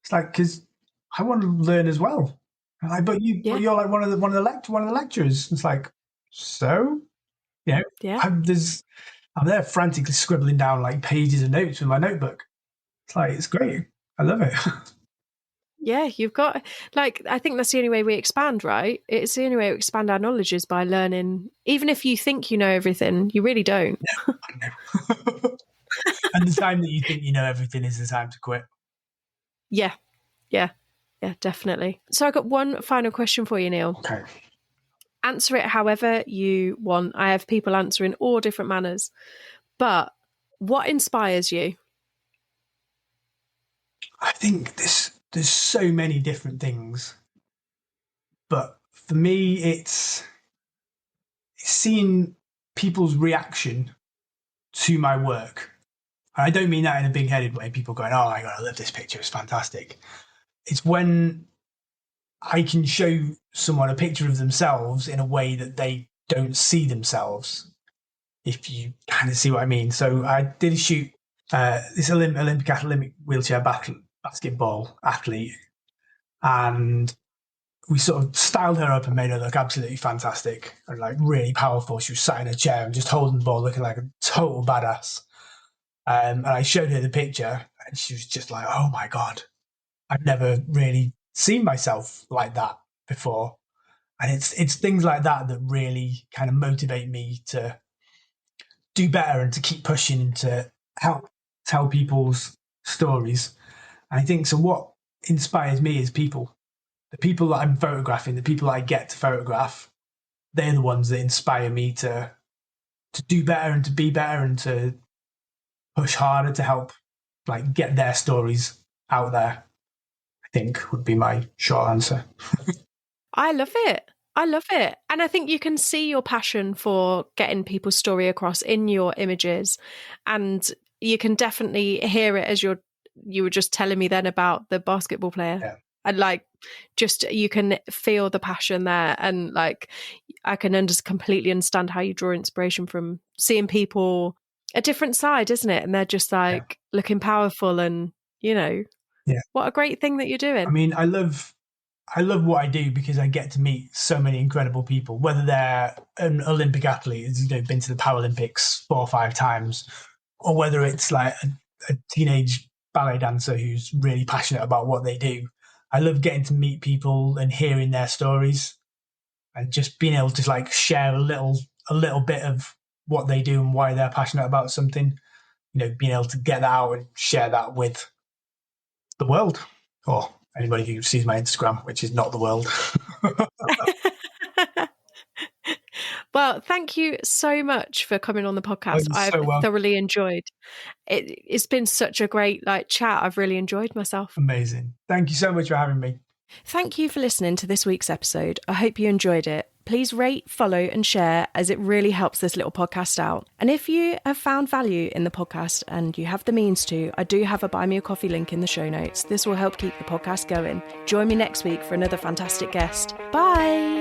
It's like, because I want to learn as well. I'm like, but you're like one of the lecturers. It's like, so, you know, Yeah. I'm there frantically scribbling down like pages of notes with my notebook. It's like, it's great. I love it. Yeah, you've got, like, I think that's the only way we expand, right? It's the only way we expand our knowledge is by learning. Even if you think you know everything, you really don't. Yeah, I know. And the time that you think you know everything is the time to quit. Yeah, yeah, yeah, definitely. So I got one final question for you, Neil. Okay. Answer it however you want. I have people answer in all different manners. But what inspires you? I think there's so many different things, but for me, it's seeing people's reaction to my work. And I don't mean that in a big-headed way. People going, "Oh my god, I love this picture; it's fantastic." It's when I can show someone a picture of themselves in a way that they don't see themselves. If you kind of see what I mean. So I did a shoot. This Olympic wheelchair basketball athlete, and we sort of styled her up and made her look absolutely fantastic and like really powerful. She was sat in a chair and just holding the ball, looking like a total badass. And I showed her the picture, and she was just like, "Oh my god, I've never really seen myself like that before." And it's things like that that really kind of motivate me to do better and to keep pushing and to help tell people's stories. And I think so. What inspires me is people. The people that I'm photographing, the people that I get to photograph, they're the ones that inspire me to do better and to be better and to push harder to help like get their stories out there. I think would be my short answer. I love it. I love it. And I think you can see your passion for getting people's story across in your images. And you can definitely hear it as you were just telling me then about the basketball player. Yeah. And like, just you can feel the passion there, and like I can completely understand how you draw inspiration from seeing people a different side, isn't it? And they're just Yeah. like looking powerful, and Yeah. what a great thing that you're I doing. mean, I love what I do because I get to meet so many incredible people, whether they're an Olympic athlete who's been to the Paralympics 4 or 5 times, or whether it's like a teenage ballet dancer who's really passionate about what they do. I love getting to meet people and hearing their stories, and just being able to like share a little bit of what they do and why they're passionate about something. Being able to get that out and share that with the world, or anybody who sees my Instagram, which is not the world. Well, thank you so much for coming on the Oh, podcast. you're I've so welcome. thoroughly enjoyed it. It's been such a great chat. I've really enjoyed myself. Amazing. Thank you so much for having me. Thank you for listening to this week's episode. I hope you enjoyed it. Please rate, follow, and share, as it really helps this little podcast out. And if you have found value in the podcast and you have the means to, I do have a Buy Me a Coffee link in the show notes. This will help keep the podcast going. Join me next week for another fantastic guest. Bye!